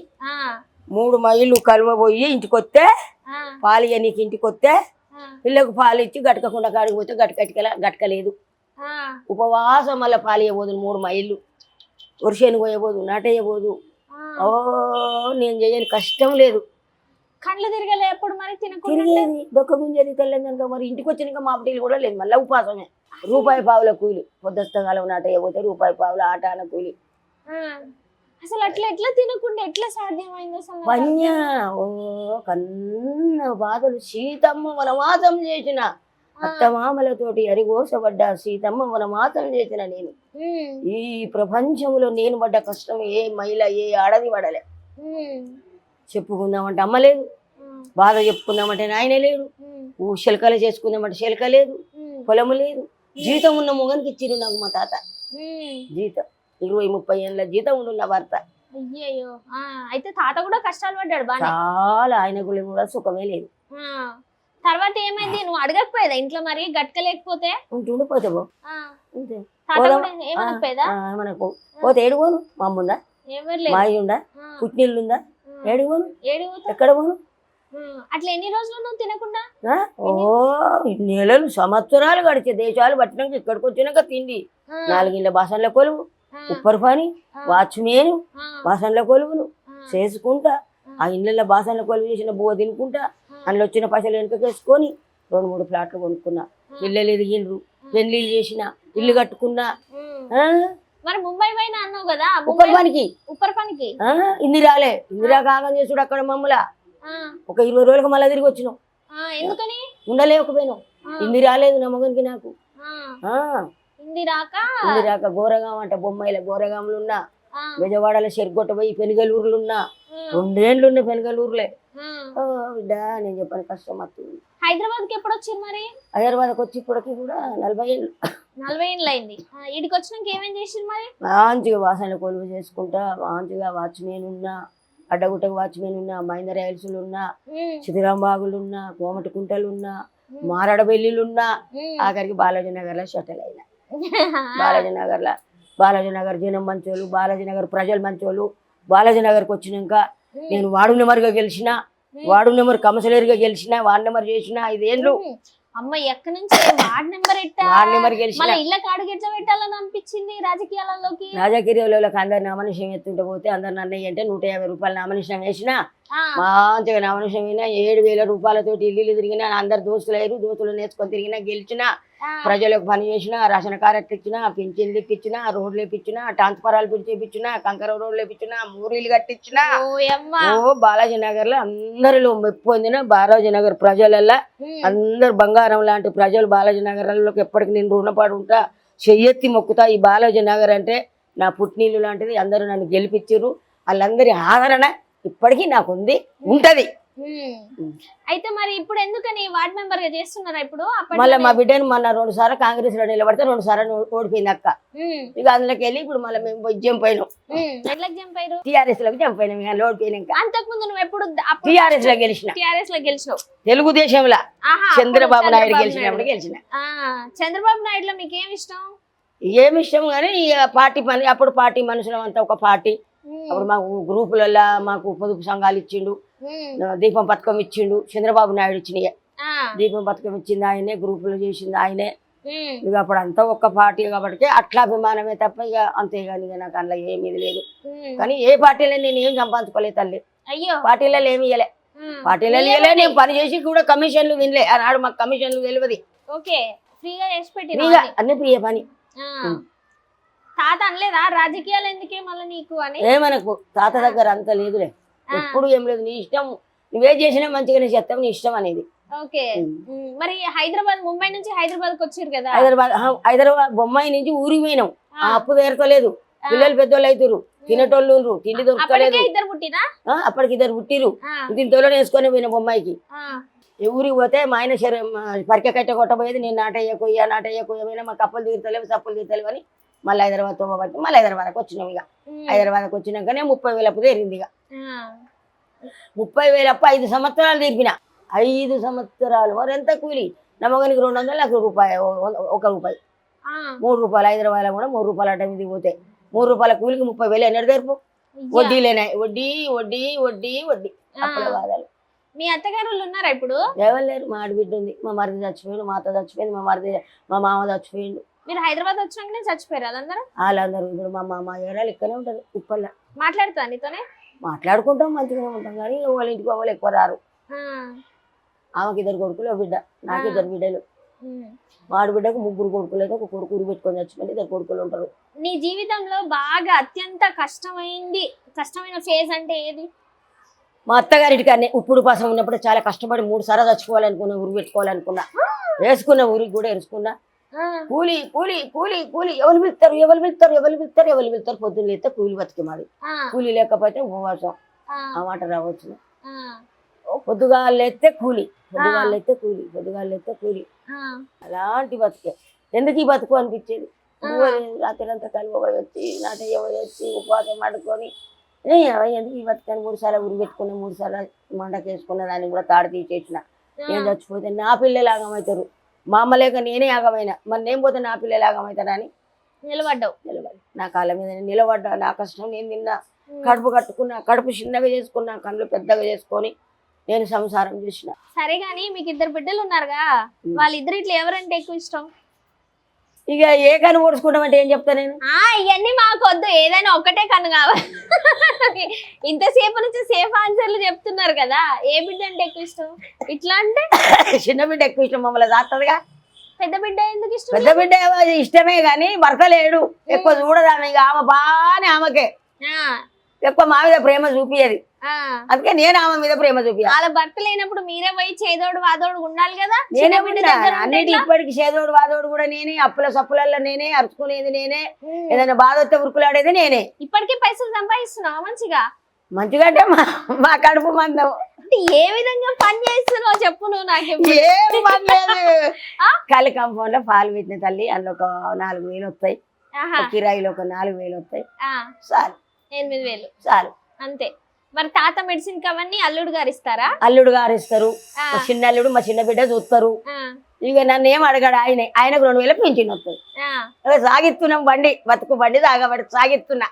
3 మైళ్ళు కలువబోయి ఇంటికి వస్తే పాలయ్య నీకు ఇంటికి వస్తే పిల్లకు పాలు ఇచ్చి గటకకుండా కాడికి పోతే గటకలేదు. ఉపవాసం వల్ల పాలయ్యబోదు 3 మైళ్ళు. వరిసేను పోయబోదు, నాటయ్యబోదు. ఓ నేను చేయని కష్టం లేదు. కళ్ళు తిరగలే ఎప్పుడు? మరి తిరిగేది దొక్క గుంజేది తెల్లందనుక. మరి ఇంటికి వచ్చినాక మాపటీలు కూడా లేదు. మళ్ళీ ఉపాసమే. రూపాయి కూలి. పొద్దుస్తకాలం నాటయ్యబోతే రూపాయి ఆట అన్న కూలి. అసలు అట్లా ఎట్లా తినకుండా ఎట్లా సాధ్యమైంది అసలు? పన్యా ఓ కన్న బాధలు. సీతమ్మ వనవాసం చేసిన అత్తమామలతోటి అరిగోసపడ్డా. సీతమ్మ వనవాసం చేసిన నేను. ఈ ప్రపంచంలో నేను పడ్డ కష్టం ఏ మహిళ ఏ ఆడది పడలే. చెప్పుకుందామంటే అమ్మ లేదు, బాధ చెప్పుకుందామంటే నాయన లేడు, శిల్కలు చేసుకుందామంటే శిల్క లేదు, పొలము లేదు. జీతం ఉన్న మొగనికి ఇచ్చిరు నాకు మా తాత. జీతం 20-30 ఏళ్ళ జీతం ఉండు నా భర్త. అయ్యో, అయితే తాత కూడా కష్టాలు పడ్డాడు బాగా. చాలా. ఆయన కూడా సుఖమే లేదు. తర్వాత ఏమైంది? నువ్వు అడగకపోయేదా ఇంట్లో? మరి గట్కలేకపోతే ఉంటుండిపోతావు. ఏమనకపోయేదా? పోతే ఏడుకోను. మా అమ్మ ఉందా, మా అయ్య ఉందా, పుట్టినిల్లుందా? ఏడుకోను. ఎక్కడ పోను? అట్లా ఎన్ని రోజులు నువ్వు తినకుండా? ఓ నెలలు సంవత్సరాలు గడిచే. దేశాలు పట్టినాక ఇక్కడికి వచ్చినాక తిండి. 4 ఇళ్ళ బాసన్ల కొలువు, ఉప్పర్ పని, వాచ్మేను, బాసన్ల కొలువును చేసుకుంటా. ఆ ఇళ్ళ బాసన్ల కొలువు చేసిన బువ్వ తినుకుంటా. అందులో వచ్చిన పైసలు వెనుకకేసుకొని 2-3 ఫ్లాట్లు కొనుక్కున్నా. పిల్లలు ఎదిగిండ్రు, పెళ్లిళ్ళు చేసిన, ఇల్లు కట్టుకున్నా. మరి ముంబై పోయినా అన్నావు కదా, ఉప్పర్ పనికి ఇన్ని రాలే. ఇందిరా కాగం చేసుడు అక్కడ మమ్మల్ని ఒక 20 రోజులకు మళ్ళీ తిరిగి వచ్చినాం. ఎందుకని? ఉండలేకపోయినాం. ఇంది రాలేదు నా మగనికి నాకు. ఇంది రాక గోరగాం అంట బొమ్మాయిల గోరగాంలు ఉన్నా. విజయవాడలో చెరుగొట్ట పోయి పెనుగలూరులు ఉన్నా. 2 ఏళ్ళు ఉన్నాయి పెనుగలూరులే. బిడ్డ నేను చెప్పాను కష్టం వస్తుంది. హైదరాబాద్ కి ఎప్పుడు వచ్చింది మరి? హైదరాబాద్కి వచ్చి ఇప్పటికి కూడా 40 ఏళ్ళు. 40 ఏళ్ళు అయింది. ఇడికి వచ్చినాక ఏమేం చేసింది మరి? మంచిగా వాసన కొలువు చేసుకుంటా. మంచిగా వాచ్మెన్ ఉన్నా, అడ్డగుట్టకు వాచ్మెన్ ఉన్నా, మహేందర్ రైల్సులు ఉన్నా, చితిరాంబాగులు ఉన్నా, కోమటి కుంటలు ఉన్నా, మారడబెల్లిలు ఉన్నా. ఆఖరికి బాలాజీ నగర్ లో షటల్ అయినా. బాలాజీ నగర్ జనం మంచోళ్ళు, బాలాజీ నగర్ ప్రజలు మంచోళ్ళు. బాలాజీ నగర్కి వచ్చినాక నేను వార్డు నెంబర్గా గెలిచిన, వార్డు నెంబర్ కౌన్సిలర్గా గెలిచిన, వార్డు నెంబర్ చేసిన 5 ఏళ్ళు. అమ్మ ఎక్కడి నుంచి వార్డ్ నెంబర్ గెలిచిన? ఇళ్ళ కాడు ఎట్లా పెట్టాలని అనిపించింది రాజకీయాలలోకి? రాజకీయాలలోకి అందరు నామనిషం ఎత్తుంటే పోతే అందరు నన్నయ్య అంటే 150 రూపాయలు నామనిషం వేసిన. మంచిగా నామనిషం అయినా 7,000 రూపాయలతోటి ఇల్లు తిరిగినా. అందరు దోస్తులు అయ్యారు, దోస్తులు నేర్చుకొని తిరిగినా, గెలిచిన. ప్రజలకు పని చేసిన, రేషన్ కార్డు ఇచ్చిన, పింఛన్లు ఇప్పించిన, రోడ్లు వేపించిన, ట్రాన్స్ఫరాలు పిలిచేపించిన, కంకర రోడ్లు వేపించిన, 3 ఇల్లు కట్టించిన. ఓ బాలాజీ నగర్ లో అందరిలో మెప్పు పొందిన బాలాజీ నగర్ ప్రజలల్లా అందరు బంగారం లాంటి ప్రజలు. బాలాజీ నగర్లోకి ఎప్పటికి నేను రుణపడి ఉంటా. చెయ్యెత్తి మొక్కుతా. ఈ బాలాజీ నగర్ అంటే నా పుట్టినీళ్ళు లాంటిది. అందరూ నన్ను గెలిపించారు. వాళ్ళందరి ఆదరణ ఇప్పటికీ నాకు ఉంది, ఉంటది. అయితే మరి ఇప్పుడు ఎందుకని వార్డ్ మెంబర్ గా చేస్తున్నారా ఇప్పుడు? మళ్ళీ మా బిడ్డను మొన్న 2 సార్లు కాంగ్రెస్ లో నిలబడితే 2 సార్లు ఓడిపోయింది అక్క. ఇక అందులోకి వెళ్ళి ఇప్పుడు మళ్ళీ మేము జంప్ అయినాం. ఎట్లా జంప్ అయ్యారు? టీఆర్ఎస్ లోకి జంప్ అయినాం. ఇక ఓడిపోయినాక అంతకు ముందు నువ్వు ఎప్పుడు టీఆర్ఎస్ లో గెలిచిన. టీఆర్ఎస్ లో గెలిచినావు? తెలుగుదేశంలో చంద్రబాబు నాయుడు గెలిచినప్పుడు గెలిచిన. చంద్రబాబు నాయుడు లో మీకు ఏమి ఇష్టం? ఏమి ఇష్టం కానీ పార్టీ పని, అప్పుడు పార్టీ మనుషులం అంతా ఒక పార్టీ. అప్పుడు మాకు గ్రూపులలో మాకు పొదుపు సంఘాలు ఇచ్చిండు, దీపం పథకం ఇచ్చిండు చంద్రబాబు నాయుడు ఇచ్చినాయి. దీపం పథకం ఇచ్చింది ఆయనే, గ్రూపులు చేసింది ఆయనే. ఇక అప్పుడు అంతా ఒక్క పార్టీ కాబట్టి అట్లా అభిమానమే తప్ప ఇక అంతేగాని ఇక నాకు అందులో ఏమీ లేదు. కానీ ఏ పార్టీలో నేను ఏం సంపాదించుకోలేదు తల్లి. అయ్యో, పార్టీలలో ఏమి ఇవ్వలే, పార్టీలలో ఇవ్వలే. నేను పని చేసి కూడా కమిషన్లు వినలే. ఆనాడు మాకు కమిషన్లు తెలియదు. ఓకే, ఫ్రీగా చేసి పెట్టి ఫ్రీగా అన్ని ఫ్రీయే పని. తాత అనలేదా రాజకీయాలు ఎందుకే మళ్ళీ నీకు అని? ఏమనకు, తాత దగ్గర అంత లేదులే, ఎప్పుడు ఏం లేదు. నీ ఇష్టం, నువ్వే చేసినా మంచిగానే చేస్తావు, నీ ఇష్టం అనేది. ఓకే, మరి హైదరాబాద్, ముంబై నుంచి హైదరాబాద్ వచ్చారు కదా? హైదరాబాద్ బొమ్మాయి నుంచి ఊరికి పోయినాం. ఆ అప్పు తీరతలేదు, పిల్లలు పెద్దోళ్ళు అవుతారు, తినేటోళ్ళు తిండి దొరకలేదు. ఇద్దరు పుట్టినా? అప్పటికి 2 పుట్టిరు. దీంతో వేసుకొని పోయిన బొమ్మాయికి. ఊరికి పోతే మా ఆయన పరిక కట్ట కొట్టబోయేది. నేను నాటయ్యపోయినా మాకు అప్పులు తీరుతలేవు, సప్పులు తీరుతలేవు అని మళ్ళీ హైదరాబాద్ తోబట్టి మళ్ళీ హైదరాబాద్కి వచ్చినాం. ఇక హైదరాబాద్కి వచ్చినాకనే 30,000 అప్పు తీరింది. ఇక 30,000 అప్పు 5 సంవత్సరాలు తీర్పిన. 5 సంవత్సరాలు మరి ఎంత కూలి? నా మగనికి 200, నాకు రూపాయి, 1 రూపాయి, 3 రూపాయలు. హైదరాబాద్లో కూడా 3 రూపాయలు అట మీద పోతే 3 రూపాయల కూలికి 30,000 ఎన్నడు తెరుపు? వడ్డీలేనాయి, వడ్డీ వడ్డీ వడ్డీ వడ్డీ, అప్పుల బాధలు. మీ అత్తగారు ఉన్నారా ఇప్పుడు? ఎవరు లేరు. మా ఆడబిడ్డ ఉంది, మా మరిది చచ్చిపోయిండు, మా అత్త చచ్చిపోయింది, మా మామ చచ్చిపోయిండు. మీరు హైదరాబాద్ వచ్చినాకనే చచ్చిపోయారు వాళ్ళందరూ? వాళ్ళందరూ ఇప్పుడు మా ఏడాలు ఇక్కడే ఉంటుంది, ఉప్పల్లో. మాట్లాడుతా నీతోనే? మాట్లాడుకుంటాం, మంచిగానే ఉంటాం. కానీ వాళ్ళ ఇంటికి వాళ్ళు ఎక్కువ రారు. ఆమెకి 2 కొడుకులు, ఒక బిడ్డ, నాకు 2 బిడ్డలు. మా ఆడబిడ్డకు 3 కొడుకులు అయితే, ఒక కొడుకు ఉరి పెట్టుకొని చచ్చిపోయింది, 2 కొడుకులు ఉంటారు. నీ జీవితంలో బాగా అత్యంత కష్టమైన ఫేజ్ అంటే ఏది? మా అత్తగారింటికి అన్నీ ఉప్పుడు పాసం ఉన్నప్పుడు చాలా కష్టపడి 3 సార్లు చచ్చిపోవాలనుకున్నా, ఉరి పెట్టుకోవాలనుకున్నా, వేసుకున్న ఊరికి కూడా వేసుకున్నా. కూలి కూలి కూలి కూలి, ఎవరు పిలుస్తారు పొద్దున్న లేస్తే కూలి బతికి మాది. కూలి లేకపోతే ఉపవాసం, ఆ మాట రావచ్చు. పొద్దుగాలు లేస్తే కూలి, పొద్దుగాలు కూలి, అలాంటి బతికే. ఎందుకు ఈ బతుకు అనిపించేది. రాత్రి అంతా కలిపోయి వచ్చి నాటయ్య వచ్చి ఉపవాసం పడుకొని ఎందుకు ఈ బతుకని 3 సార్లు ఉరి పెట్టుకున్నా, 3 సార్లు మండకి వేసుకున్న, దాన్ని కూడా తాడు తీసేసిన. నేను చచ్చిపోతే నా పిల్లలు ఆగమవుతారు, మా అమ్మ లేక నేనే ఆగమైనా, మరి నేను పోతే నా పిల్లలు ఆగమవుతారని నిలబడి నా కాళ్ళ మీద నిలబడ్డా. నా కష్టం నేను తిన్నా, కడుపు కట్టుకున్నా, కడుపు చిన్నగా చేసుకున్నా, కళ్ళు పెద్దగా చేసుకొని నేను సంసారం చేసిన. సరే గాని మీకు 2 బిడ్డలు ఉన్నారుగా, వాళ్ళిద్దరు ఇట్లా ఎవరంటే ఎక్కువ ఇష్టం? ఇక ఏ కన్ను ఓడుచుకుంటామంటే ఏం చెప్తా నేను? ఇవన్నీ మాకొద్దు, ఏదైనా ఒకటే కన్ను కావాలి. ఇంతసేపు నుంచి సేఫ్ ఆన్సర్లు చెప్తున్నారు కదా, ఏ బిడ్డ అంటే ఎక్కువ ఇష్టం? ఇట్లా అంటే చిన్న బిడ్డ ఎక్కువ ఇష్టం, మమ్మల్ని దాస్తదిగా. పెద్ద బిడ్డ ఎందుకు ఇష్టం? పెద్ద బిడ్డ ఇష్టమే కానీ భర్త లేడు, ఎక్కువ చూడదు ఆమె. ఇక ఆమె బాగానే ఆమెకే ఎక్కువ మా మీద ప్రేమ చూపియది, అందుకే నేను ఆమె మీద ప్రేమ చూపియాలి. వాళ్ళ భర్త లేనప్పుడు మీరే పోయి చేదోడు వాదోడు ఉండాలి కదా. నేనే అన్నిటి ఇప్పటికి చేదోడు వాదోడు కూడా నేనే, అప్పుల సప్పులలో నేనే, అరుచుకునేది నేనే, ఏదైనా బాధ వస్తే ఉరుకులాడేది నేనే. ఇప్పటికీ పైసలు సంపాదిస్తున్నావు మంచిగా? మంచిగా అంటే మా కడుపు మందం. ఏ విధంగా పని చేస్తున్నావు చెప్పు నువ్వు నాకు. ఏం పనిలేదు, కలి కంపౌండ్ లో పాలు పెట్టిన తల్లి, అందులో ఒక 4,000 వస్తాయి, కిరాయిలో ఒక 4,000 వస్తాయి, చాలు. 8,000 చాలు అంతే. మరి తాత మెడిసిన్ అవన్నీ అల్లుడు గారు ఇస్తారా? అల్లుడు గారు ఇస్తారు, మా చిన్న అల్లుడు మా చిన్న బిడ్డ చూస్తారు. ఇక నన్ను ఏం అడగాడు, ఆయనకు 2,000 పింఛన్ వస్తుంది. సాగిస్తున్నాం బండి, బతుకు బండి సాగిస్తున్నా.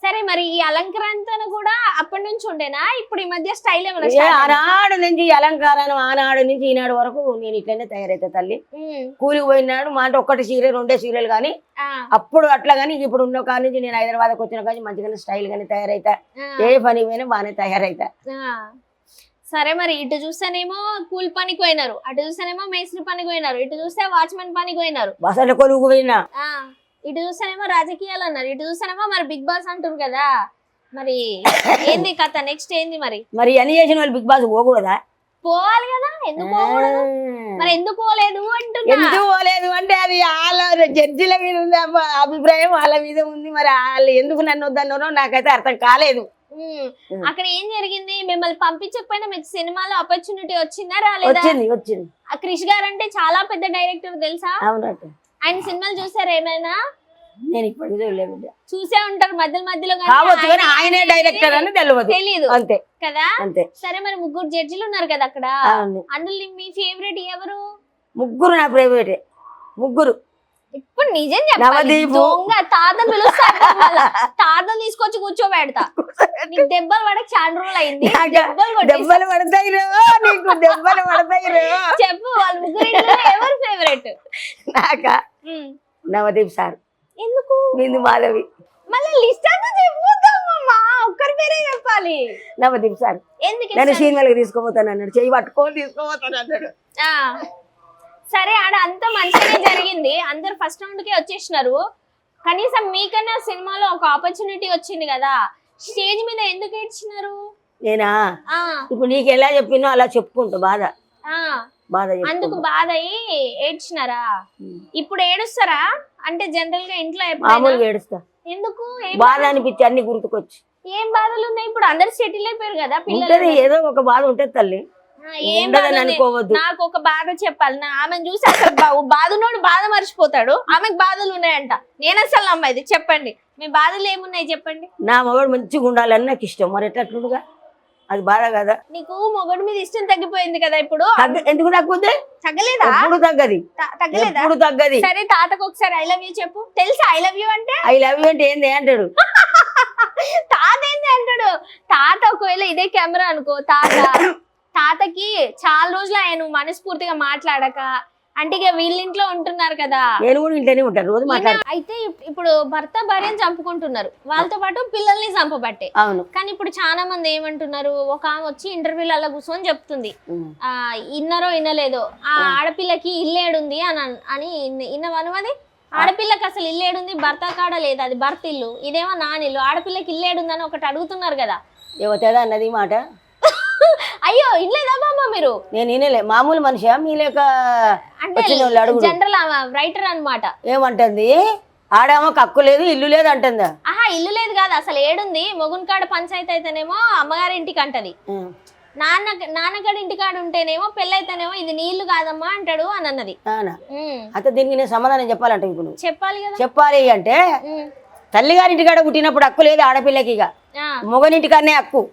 సరే, మరి ఈ అలంకరణ కూడా అప్పటి నుంచి ఉండేనా? ఇప్పుడు ఈ మధ్య స్టైల్ ఆనాడు నుంచి అలంకారం, ఆనాడు నుంచి ఈనాడు వరకు నేను ఇట్లనే తయారైతా తల్లి. కూలికి పోయినాడు మా అంటే 1 చీర 2 చీరలు కానీ అప్పుడు అట్లా. కానీ ఇప్పుడు ఉన్న కాడి నుంచి నేను హైదరాబాద్కి వచ్చిన కానీ మంచిగానే స్టైల్ గానే తయారైతా, ఏ పని పోయినా బాగానే తయారైతా. సరే, మరి ఇటు చూస్తేనేమో కూలి పనికి పోయినారు, అటు చూస్తేనేమో మేస్త్రి పనికి పోయినారు, ఇటు చూస్తే వాచ్మెన్ పనికి పోయినారు, బసల కొలువుకు పోయినా, ఇటు చూస్తేనేమో రాజకీయాలు అన్నారు, ఇటు చూస్తేనేమో మరి బిగ్ బాస్ అంటారు కదా. మరి ఏంది కథ, నెక్స్ట్ ఏంది మరి? మరి అన్ని చేసిన వాళ్ళు బిగ్ బాస్ పోకూడదా? పోవాలి కదా, ఎందుకు పోకూడదు? మరి ఎందుకు పోలేదు అంటున్నా. ఎందుకు పోలేదు అంటే అది వాళ్ళ జడ్జిల మీద ఉంది అభిప్రాయం, వాళ్ళ మీద ఉంది. మరి వాళ్ళు ఎందుకు నన్ను వద్దన్నారో నాకైతే అర్థం కాలేదు. అక్కడ ఏం జరిగింది? మిమ్మల్ని పంపించకపోయినా మీకు సినిమాలో ఆపర్చునిటీ వచ్చిందా రాలేదా? వచ్చింది. ఆ క్రిష్ గారు అంటే చాలా పెద్ద డైరెక్టర్ తెలుసా? అవునట్టు. ఆయన సినిమాలు చూసారా ఏమైనా? నేను ఇప్పుడు చూసే ఉంటారు మధ్య మధ్యలో, కావచ్చు కానీ ఆయనే డైరెక్టర్ అని తెలియదు అంతే కదా. అంతే. సరే, మరి ముగ్గురు జడ్జిలు ఉన్నారు కదా అక్కడ, అవును. అందులో మీ ఫేవరెట్ ఎవరు? ముగ్గురు నా ఫేవరెట్. ముగ్గురు. ఇప్పుడు నిజం చెప్పాలి, దొంగ తాత పిలుస్తాడు, తాతను తీసుకొచ్చి కూర్చోబెడతా. నీకు దెబ్బలు పడక చాలా రోజులు అయింది, దెబ్బలు పడతాయి నీకు, దెబ్బలు పడతాయి. చెప్పు, వాళ్ళ ముగ్గురు ఎవరు ఫేవరెట్? నాకా నవదీప్ సార్. ఎందుకు? బిందు మాధవి. మళ్ళీ లిస్ట్ అంతా చెప్పుతామమ్మా, ఒక్కరి పేరే చెప్పాలి. నవదీప్ సార్. ఎందుకు? నేను సినిమాలకి తీసుకోపోతాను అన్నాడు, చెయ్యి పట్టుకొని తీసుకోపోతాను అన్నాడు. సరే, ఆడ అంత మంచిగానే జరిగింది, అందరు ఫస్ట్ రౌండ్ కే వచ్చేసినారు. కనీసం మీకన్నా సినిమాలో ఒక ఆపర్చునిటీ వచ్చింది కదా, స్టేజ్ మీద ఎందుకు ఏడ్చినారు? నేనా ఇప్పుడు నీకు ఎలా చెప్పినో అలా చెప్పుకుంటా, బాధ అందుకు బాధ అయ్యి ఏడ్చినారా? ఇప్పుడు ఏడుస్తారా? అంటే జనరల్ గా ఇంట్లో మామూలుగా ఏడుస్తా. ఎందుకు? బాధ అనిపించి అన్ని గుర్తుకొచ్చి. ఏం బాధలు ఉన్నాయి? ఇప్పుడు అందరు సెటిల్ అయిపోయారు కదా పిల్లలు, ఏదో ఒక బాధ ఉంటుంది తల్లి. ఏం అనుకోవద్దు. నాకు ఒక బాధ చెప్పాలి, ఆమెను చూసి అసలు బాధనోడు బాధ మర్చిపోతాడు, ఆమెకు బాధలు ఉన్నాయంట. నేను అసలు నమ్మది. చెప్పండి, మీ బాధలు ఏమున్నాయి చెప్పండి. నా మగడు మంచిగా ఉండాలని నాకు ఇష్టం, మరి ఎట్లట్లుగా అది బాధ కదా. నీకు మొగడు మీద ఇష్టం తగ్గిపోయింది కదా ఇప్పుడు. ఎందుకు తగ్గుద్ది? తగ్గలేదా? ఎప్పుడు తగ్గది. తగ్గలేదా? ఎప్పుడు తగ్గది. సరే, తాతకు ఒకసారి ఐ లవ్ యూ చెప్పు. తెలుసా ఐ లవ్ యూ అంటే? ఐ లవ్ యూ అంటే ఏంది అంటాడు. తాత ఏంది అంటాడు? తాత ఒకవేళ ఇదే కెమెరా అనుకో, తాతకి చాలా రోజులు ఆయన మనస్ఫూర్తిగా మాట్లాడక, అంటే ఇక వీళ్ళింట్లో ఉంటున్నారు కదా, నేను కూడా ఇంట్లోనే ఉంటాను రోజు మాట్లాడు. అయితే ఇప్పుడు భర్త భార్యను చంపుకుంటున్నారు, వాళ్ళతో పాటు పిల్లల్ని చంపబట్టే. అవును. కానీ ఇప్పుడు చాలా మంది ఏమంటున్నారు, ఒక ఆమె వచ్చి ఇంటర్వ్యూలలో కూర్చొని చెప్తుంది, ఇన్నరో ఇన్నలేదో, ఆ ఆడపిల్లకి ఇల్లేడుంది అని ఇన్నవనుమది. ఆడపిల్లకి అసలు ఇల్లేడుంది? భర్త కాడ లేదు, అది భర్త ఇల్లు, ఇదేమో నానిల్లు. ఆడపిల్లకి ఇల్లేడుందని ఒకటి అడుగుతున్నారు కదా. ఏవతేడా అన్నది మాట. అయ్యో, ఇల్లేదా బామ్మ మీరు? నేను వినలే, మామూలు మనిషి మీ లేక జనరల్ రైటర్ అన్నమాట. ఏమంటుంది? ఆడేమో హక్కు లేదు, ఇల్లు లేదు అంటుందా? ఆహా, ఇల్లు లేదు కాదు, అసలు ఏడుంది. మొగున్ కాడ పంచాయతీ అయితేనేమో అమ్మగారి ఇంటికి అంటది, నాన్నగారి ఇంటికాడ ఉంటేనేమో పెళ్ళైతేనేమో ఇది నీళ్లు కాదమ్మా అంటాడు అని అన్నది. అయితే దీనికి నేను సమాధానం చెప్పాలంటే ఇప్పుడు చెప్పాలి కదా. చెప్పాలి అంటే తల్లిగారింటికాడ పుట్టినప్పుడు హక్కు లేదు ఆడపిల్లకి, ఇక మొగనింటికాడనే హక్కు.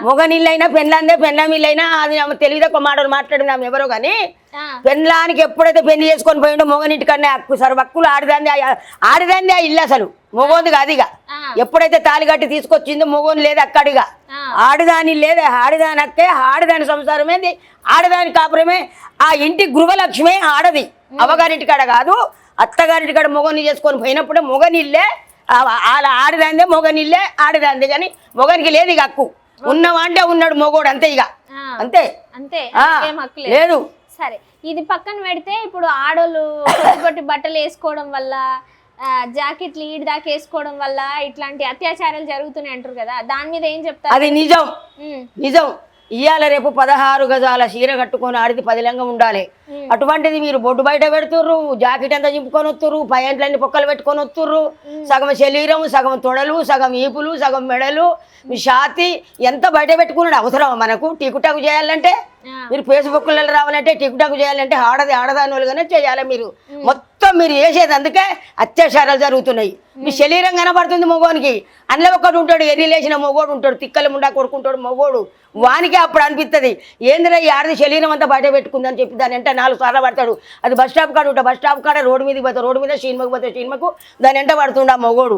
మొగనిళ్ళైనా పెండ్లాందే, పెండ్లామిళ్ళైనా అది తెలివితే ఒక మాటలు మాట్లాడింది ఆమె ఎవరో కానీ, పెండ్లానికి ఎప్పుడైతే పెళ్లి చేసుకొని పోయిండో మొగనింటికన్నా హక్కు సార్, హక్కులు ఆడిదాంది ఆ ఇల్లు, అసలు మొగోంది కాదిగా. ఎప్పుడైతే తాలి కట్టి తీసుకొచ్చిందో మొగోని లేదు అక్కడిగా, ఆడదాని లేదా, ఆడదాని హక్కే, ఆడదాని సంసారమేంది, ఆడదాని కాపురమే, ఆ ఇంటి గృహలక్ష్మే ఆడది. అవ్వగారింటికాడ కాదు, అత్తగారింటికాడ మొగని చేసుకొని పోయినప్పుడే మొగనిల్లే, ఆడదాందే మొగనిల్లే, ఆడదాందే, కానీ మొగనికి లేదు ఇక హక్కు. ఉన్నవా అంటే ఉన్నాడు మొగోడు, అంతే ఇక, అంతే అంతే, లేదు. సరే, ఇది పక్కన పెడితే ఇప్పుడు ఆడోళ్ళు కొట్టి బట్టలు వేసుకోవడం వల్ల, జాకెట్లు ఈడి దాకా వేసుకోవడం వల్ల ఇట్లాంటి అత్యాచారాలు జరుగుతున్నాయి అంటారు కదా, దాని మీద ఏం చెప్తారు? అది నిజం, నిజం. ఇవాళ రేపు 16 గజాల చీర కట్టుకొని ఆడిది 10 లంగం ఉండాలి. అటువంటిది మీరు బొడ్డు బయట పెడుతుర్రు, జాకెట్ అంతా చింపుకొని వస్తుర్రు, పైంట్లన్నీ పొక్కలు పెట్టుకొని వస్తుర్రు, సగం శరీరం, సగం తొడలు, సగం ఈపులు, సగం మెడలు, మీ షాతి ఎంత బయట పెట్టుకున్నాడు అవసరం మనకు? టికుటాకు చేయాలంటే, మీరు ఫేస్బుక్లలో రావాలంటే, టికుటాకు చేయాలంటే ఆడదాని వాళ్ళుగానే చేయాలి. మీరు మొత్తం మీరు చేసేది అందుకే అత్యాచారాలు జరుగుతున్నాయి. మీ శరీరం కనబడుతుంది మొగోనికి, అందులో ఒకటి ఉంటాడు, ఎర్రిలేసిన మొగోడు ఉంటాడు, తిక్కల ముండా కొడుకుంటాడు మొగోడు, వానికి అప్పుడు అనిపిస్తుంది ఏందిరా ఈ ఆడది శరీరం అంతా బయట పెట్టుకుందని చెప్పి దాని వెంట 4 సార్లు పడతాడు. అది బస్ స్టాప్ కాడ ఉంటా, బస్ స్టాప్ కాడ రోడ్డు మీదకి పోతాడు, రోడ్డు మీద సినిమాకి పోతే సినిమాకు దాని వెంట పడుతుండ మొగోడు.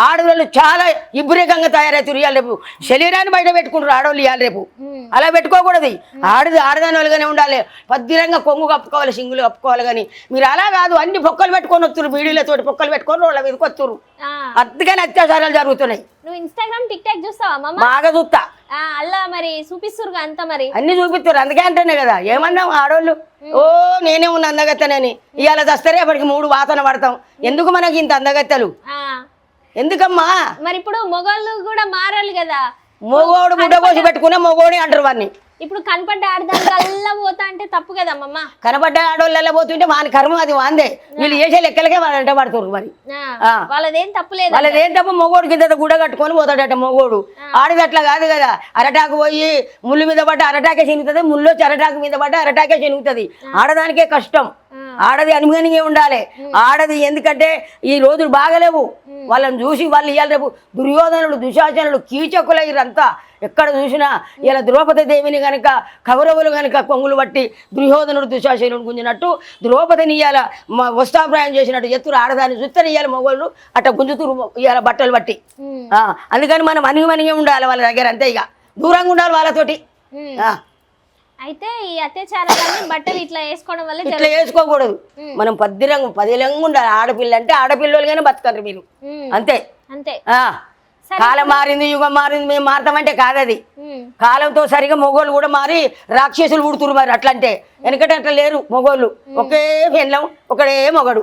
ఆడవాళ్ళు చాలా ఇబ్రేకంగా తయారవుతారు ఇవాళ రేపు, శరీరాన్ని బయట పెట్టుకుంటారు ఆడవాళ్ళు ఇవాళ రేపు. అలా పెట్టుకోకూడదు, ఆడదాని వాళ్ళుగానే ఉండాలి, పద్దిరంగా కొంగు కప్పుకోవాలి, సింగులు కప్పుకోవాలి. కానీ మీరు అలా కాదు, అన్ని పొక్కలు పెట్టుకొని వస్తున్నారు, బీడీలతోటి పొక్కలు పెట్టుకొని రోడ్ల మీదకి వస్తున్నారు, అందుకని అత్యాచారాలు జరుగుతున్నాయి. నువ్వు ఇన్స్టాగ్రామ్ టిక్ టాక్ చూస్తావా? బాగా చూస్తా. అలా మరి చూపిస్తురు అంతా, మరి అన్ని చూపిస్తారు, అందుకే అంటేనే కదా ఏమన్నాం ఆడోళ్ళు, ఓ నేనే ఉన్న అందగత్తెనని. ఇవాళ చస్తారే అప్పటికి 3 వాసన పడతాం. ఎందుకు మనకి ఇంత అందగత్తెలు? ఎందుకమ్మా? మరి ఇప్పుడు మొగోళ్ళు కూడా మారాలి కదా. మొగోడు ముడ్డ కోసి పెట్టుకునే మొగోడి అంటారు వాడిని. ఇప్పుడు కనపడ్డ ఆడదానికల్లా పోతా అంటే తప్పు కదమ్మమ్మ. కనబడ్డ ఆడోళ్ళ పోతుంటే వాని కర్మ అది వాందే, వీళ్ళు చేసే లెక్కలకే వాళ్ళు వెంట పడుతున్నారు. మరి వాళ్ళదేం తప్పు లేదు, వాళ్ళదేం తప్ప మొగోడు కింద గుడ కట్టుకొని పోతాడట మొగోడు. ఆడది అట్లా కాదు కదా, అరటాకు పోయి ముళ్ళు మీద పడ్డ అరటాకే చెనుగుతుంది, ముళ్ళు వచ్చి అరటాకు మీద పడ్డ అరటాకే చెనుగుతుంది. ఆడదానికే కష్టం, ఆడది అనుమనిగా ఉండాలి. ఆడది ఎందుకంటే ఈ రోజులు బాగలేవు, వాళ్ళని చూసి వాళ్ళు ఇవాళ రేపు దుర్యోధనుడు దుశాసనుడు కీచకులయ్యారంతా. ఎక్కడ చూసినా ఇలా ద్రౌపది దేవిని కనుక కౌరవులు కనుక కొంగులు బట్టి దుర్యోధనుడు దుశాసనుడు గుంజినట్టు ద్రౌపదిని ఇవాళ వస్త్రాప్రాయం చేసినట్టు ఎత్తురు ఆడదాన్ని చూస్తారు ఇవాళ మొగోళ్ళు అట్లా గుంజుతురు ఇవాళ బట్టలు బట్టి. అందుకని మనం అనిమనిగా ఉండాలి వాళ్ళ దగ్గర, అంతే. ఇక దూరంగా ఉండాలి వాళ్ళతోటి. అయితే ఈ అత్యాచారాలన్నీ బట్టలు ఇట్లా వేసుకోవడం వల్ల ఇట్లా వేసుకోకూడదు, మనం పదిలంగా ఉండాలి. ఆడపిల్ల అంటే ఆడపిల్లలుగానే బతకండి మీరు, అంతే అంతే. కాలం మారింది, యుగం మారింది, మేము మారతామంటే కాదది. కాలంతో సరిగా మొగోళ్ళు కూడా మారి రాక్షసులు పుడుతురు. మరి అట్లంటే వెనకటి అట్లా లేరు మొగోళ్ళు, ఒకే పెళ్ళం ఒకడే మొగడు.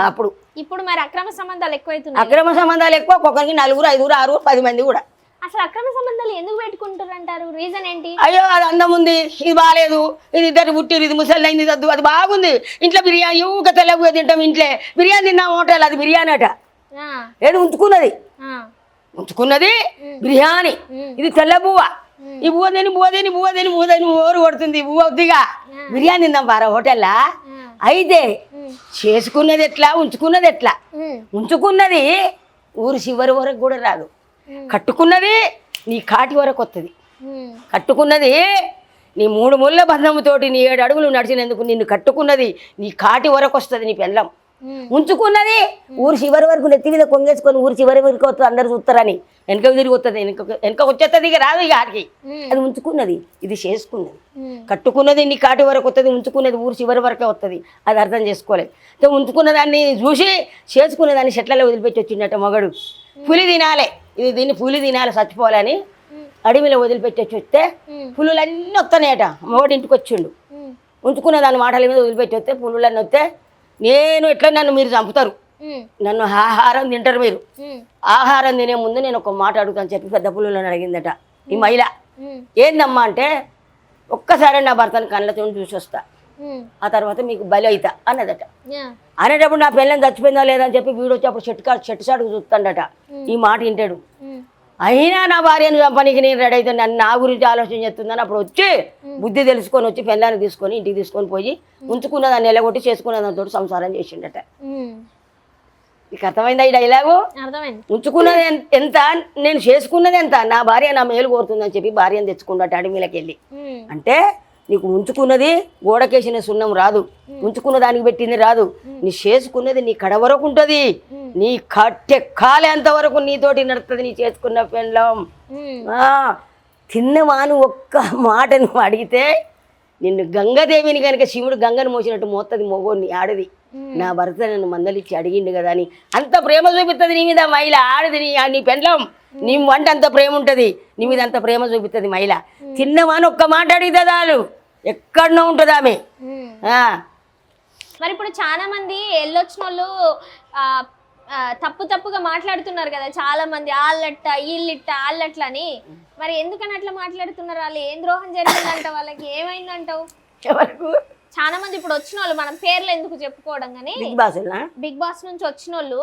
అప్పుడు ఇప్పుడు మరి అక్రమ సంబంధాలు ఎక్కువైతున్నాయి. అక్రమ సంబంధాలు ఎక్కువ, ఒక్కొక్కరికి 4, 5, 6, 10 మంది కూడా. అసలు అక్రమ సంబంధాలు ఎందుకు పెట్టుకుంటారు అంటారు? రీజన్ ఏంటి? అయ్యో అది అందం ఉంది, ఇది బాగాలేదు, ఇది ఇద్దరు పుట్టిరు, ఇది ముసలి వద్దు, అది బాగుంది. ఇంట్లో బిర్యానీ ఊక తెల్లగా తింటాం, ఇంట్లో బిర్యానీ తిన్నాం హోటల్, అది బిర్యానీ అట. ఏది ఉంచుకున్నది బిర్యానీ, ఇది తెల్ల బువ్వ. ఈ బువ్వదేని ఓరు కొడుతుంది, బువ్వ వద్దిగా బిర్యానీ తిందాం బారా హోటల్లా. అయితే చేసుకున్నది ఎట్లా, ఉంచుకున్నది ఎట్లా? ఉంచుకున్నది ఊరు చివరి వరకు కూడా రాదు, కట్టుకున్నది నీ కాటి వరకు వస్తుంది. కట్టుకున్నది నీ 3 ముళ్ళ బంధముతోటి నీ 7 అడుగులు నడిచినందుకు నిన్ను కట్టుకున్నది నీ కాటి వరకు వస్తుంది నీ పెళ్ళం. ఉంచుకున్నది ఊరు చివరి వరకు నెత్తి మీద కొంగేసుకొని ఊరు చివరి వరకు వస్తుంది, అందరు చూస్తారని వెనక తిరిగి వస్తుంది, వెనక వచ్చేస్తుంది, ఇక రాదు. ఇక ఆడికి అది ఉంచుకున్నది, ఇది చేసుకున్నది. కట్టుకున్నది నీ కాటి వరకు వస్తుంది, ఉంచుకున్నది ఊరు చివరి వరకే వస్తుంది. అది అర్థం చేసుకోలేదు. ఉంచుకున్న దాన్ని చూసి చేసుకున్న దాన్ని చెట్లలో వదిలిపెట్టి వచ్చిందట మగడు. పులి తినాలి, ఇది దీన్ని పులి తినాలి చచ్చిపోవాలని అడవిలో వదిలిపెట్టి వస్తే పులులన్నీ వస్తున్నాయట. మగడు ఇంటికి వచ్చిండు, ఉంచుకున్న దాని మాటల మీద వదిలిపెట్టి వస్తే పులులన్నీ వస్తే నేను ఎట్లా నన్ను మీరు చంపుతారు, నన్ను ఆహారం తింటారు మీరు, ఆహారం తినే ముందు నేను ఒక మాట అడుగుతాను చెప్పి పెద్ద పులులను అడిగిందట ఈ మహిళ. ఏందమ్మా అంటే, ఒక్కసారి నా భర్తను కళ్ళతో చూసి వస్తా, ఆ తర్వాత మీకు బలి అవుతా అన్నదట. అనేటప్పుడు నా పిల్లని చచ్చిపోయిందా లేదని చెప్పి వీడు వచ్చి అప్పుడు చెట్టు చాటుకు చూస్తాడట. ఈ మాట వింటాడు. అయినా నా భార్యను చంపనీకి నేను రెడీ అయితే నన్ను నా గురించి ఆలోచన చేస్తుందని అప్పుడు వచ్చి బుద్ధి తెలుసుకొని వచ్చి పిల్లాన్ని తీసుకొని ఇంటికి తీసుకొని పోయి ఉంచుకున్న దాన్ని ఎలగొట్టి చేసుకున్న దాంతో సంసారం చేసిండట. నీకు అర్థమైందా ఈ డైలాగు? ఉంచుకున్నది ఎంత, నేను చేసుకున్నది ఎంత, నా భార్య నా మేలు కోరుతుందని చెప్పి భార్యను తెచ్చుకున్నట్టు అడవిలోకి వెళ్ళి. అంటే నీకు ఉంచుకున్నది గోడకేసిన సున్నం రాదు, ఉంచుకున్న దానికి పెట్టింది రాదు, నీ చేసుకున్నది నీ కడ వరకు ఉంటుంది, నీ కట్టె కాలేంత వరకు నీతోటి నడుస్తుంది నీ చేసుకున్న పెళ్ళం. తిన్నవాను ఒక్క మాట నువ్వు అడిగితే నిన్ను గంగాదేవిని కనుక శివుడు గంగను మోసినట్టు మోస్తుంది మొగోని ఆడది. నా భర్త నన్ను మందలిచ్చి అడిగిండు కదా అని అంత ప్రేమ చూపిస్తుంది నీ మీద మహిళ. ఆడది నీ పెళ్ళం, నీ వంట అంత ప్రేమ ఉంటుంది, నీ మీద అంత ప్రేమ చూపిస్తుంది మహిళ. తిన్నవాను ఒక్క మాట అడిగితే చాలు, ఎక్కడనో ఉంటుంది ఆమె. మరి ఇప్పుడు చాలా మంది వెళ్ళొచ్చిన వాళ్ళు తప్పుగా మాట్లాడుతున్నారు కదా చాలా మంది, ఆళ్ళట్ట వీళ్ళిట్ట ఆళ్ళట్లని. మరి ఎందుకని అట్లా మాట్లాడుతున్నారు? వాళ్ళు ఏం ద్రోహం జరిగిందంట, వాళ్ళకి ఏమైందంటావు? ఎవరికి? చాలా మంది ఇప్పుడు వచ్చిన వాళ్ళు, మనం పేర్లు ఎందుకు చెప్పుకోవడం కానీ, బిగ్ బాస్ నుంచి వచ్చిన వాళ్ళు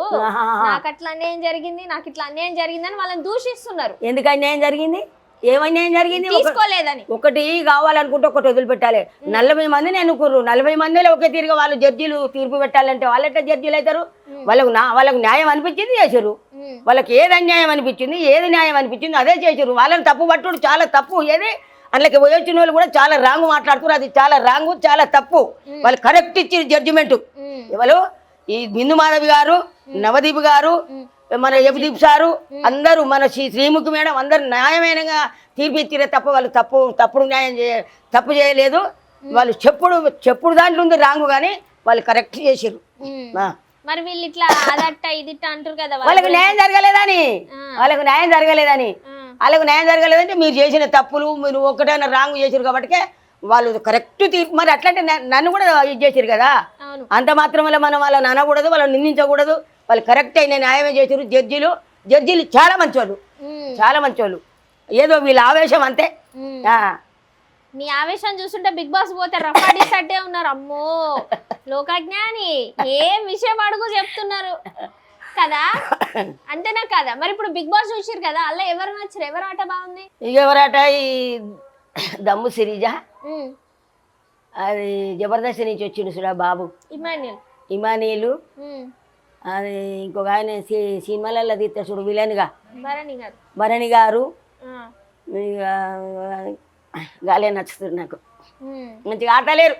నాకు అట్లా అన్యాయం జరిగింది, నాకు ఇట్లా అన్యాయం జరిగింది అని వాళ్ళని దూషిస్తున్నారు. ఎందుకు అన్యాయం జరిగింది, ఏమన్యాయం జరిగింది? తీసుకోలేదని. ఒకటి కావాలనుకుంటే ఒకటి వదిలిపెట్టాలి. 40 మందిని అనుకుర్రు, 40 మందిలో ఒకే తీరుగా వాళ్ళు జడ్జీలు తీర్పు పెట్టాలంటే వాళ్ళు ఎట్లా జడ్జీలు అవుతారు? వాళ్ళకు న్యాయం అనిపించింది చేసారు, వాళ్ళకి ఏది అన్యాయం అనిపించింది ఏది న్యాయం అనిపించింది అదే చేసారు. వాళ్ళని తప్పు పట్టుడు చాలా తప్పు. ఏది అందులోకి వచ్చిన వాళ్ళు కూడా చాలా రాంగ్ మాట్లాడుతున్నారు, అది చాలా రాంగు, చాలా తప్పు. వాళ్ళు కరెక్ట్ ఇచ్చిన జడ్జిమెంట్ ఎవరు? ఈ బిందు మాధవి గారు, నవదీప్ గారు, మన యవదీప్ సారు, అందరూ మన శ్రీముఖి మేడం అందరు న్యాయమైనగా తీర్పు ఇచ్చిరే తప్ప వాళ్ళు తప్పుడు న్యాయం తప్పు చేయలేదు. వాళ్ళు చెప్పుడు దాంట్లో ఉంది రాంగు, కానీ వాళ్ళు కరెక్ట్ చేసారు. మరి వీళ్ళు ఇట్లా అదట్ట ఇదిట్ట అంటారు కదా, వాళ్ళకి న్యాయం జరగలేదని, వాళ్ళకి న్యాయం జరగలేదంటే మీరు చేసిన తప్పులు మీరు ఒక్కటైనా రాంగ్ చేసారు కాబట్టి వాళ్ళు కరెక్ట్ తీర్పు. మరి అట్లంటే నన్ను కూడా ఇది చేసారు కదా, అంత మాత్రం వల్ల మనం వాళ్ళని అనకూడదు, వాళ్ళని నిందించకూడదు. వాళ్ళు కరెక్ట్ అయిన న్యాయమే చేసారు. జడ్జీలు చాలా మంచోళ్ళు, చాలా మంచోళ్ళు. ఏదో వీళ్ళ ఆవేశం అంతే. నీ ఆవేశం చూస్తుంటే బిగ్ బాస్ పోతే రఫాడిసట్టే ఉన్నారు. అమ్మో లోకజ్ఞాని, ఏం విషయం అడుగు చెప్తున్నారు కదా, అంతేనా కదా? మరి ఇప్పుడు బిగ్ బాస్ చూసిరు కదా, అలా ఎవరు నచ్చరు, ఎవరు ఆట బాగుంది? ఇక ఎవరాట ఈ దమ్ము సిరీజ, ఉమ్, అది జబర్దస్త్ నుంచి వచ్చిండు చూడా బాబు ఇమాన్యుల్. ఇమానీలు, ఉమ్, అది ఇంకొక ఆయన సినిమాలలో తీస్తారు చూడు విలన్గా భరణి గారు. భరణి గారు, ఆ, ఇక గాలే నచ్చుతుంది నాకు, ఉమ్. మంచిగా ఆటలేరు.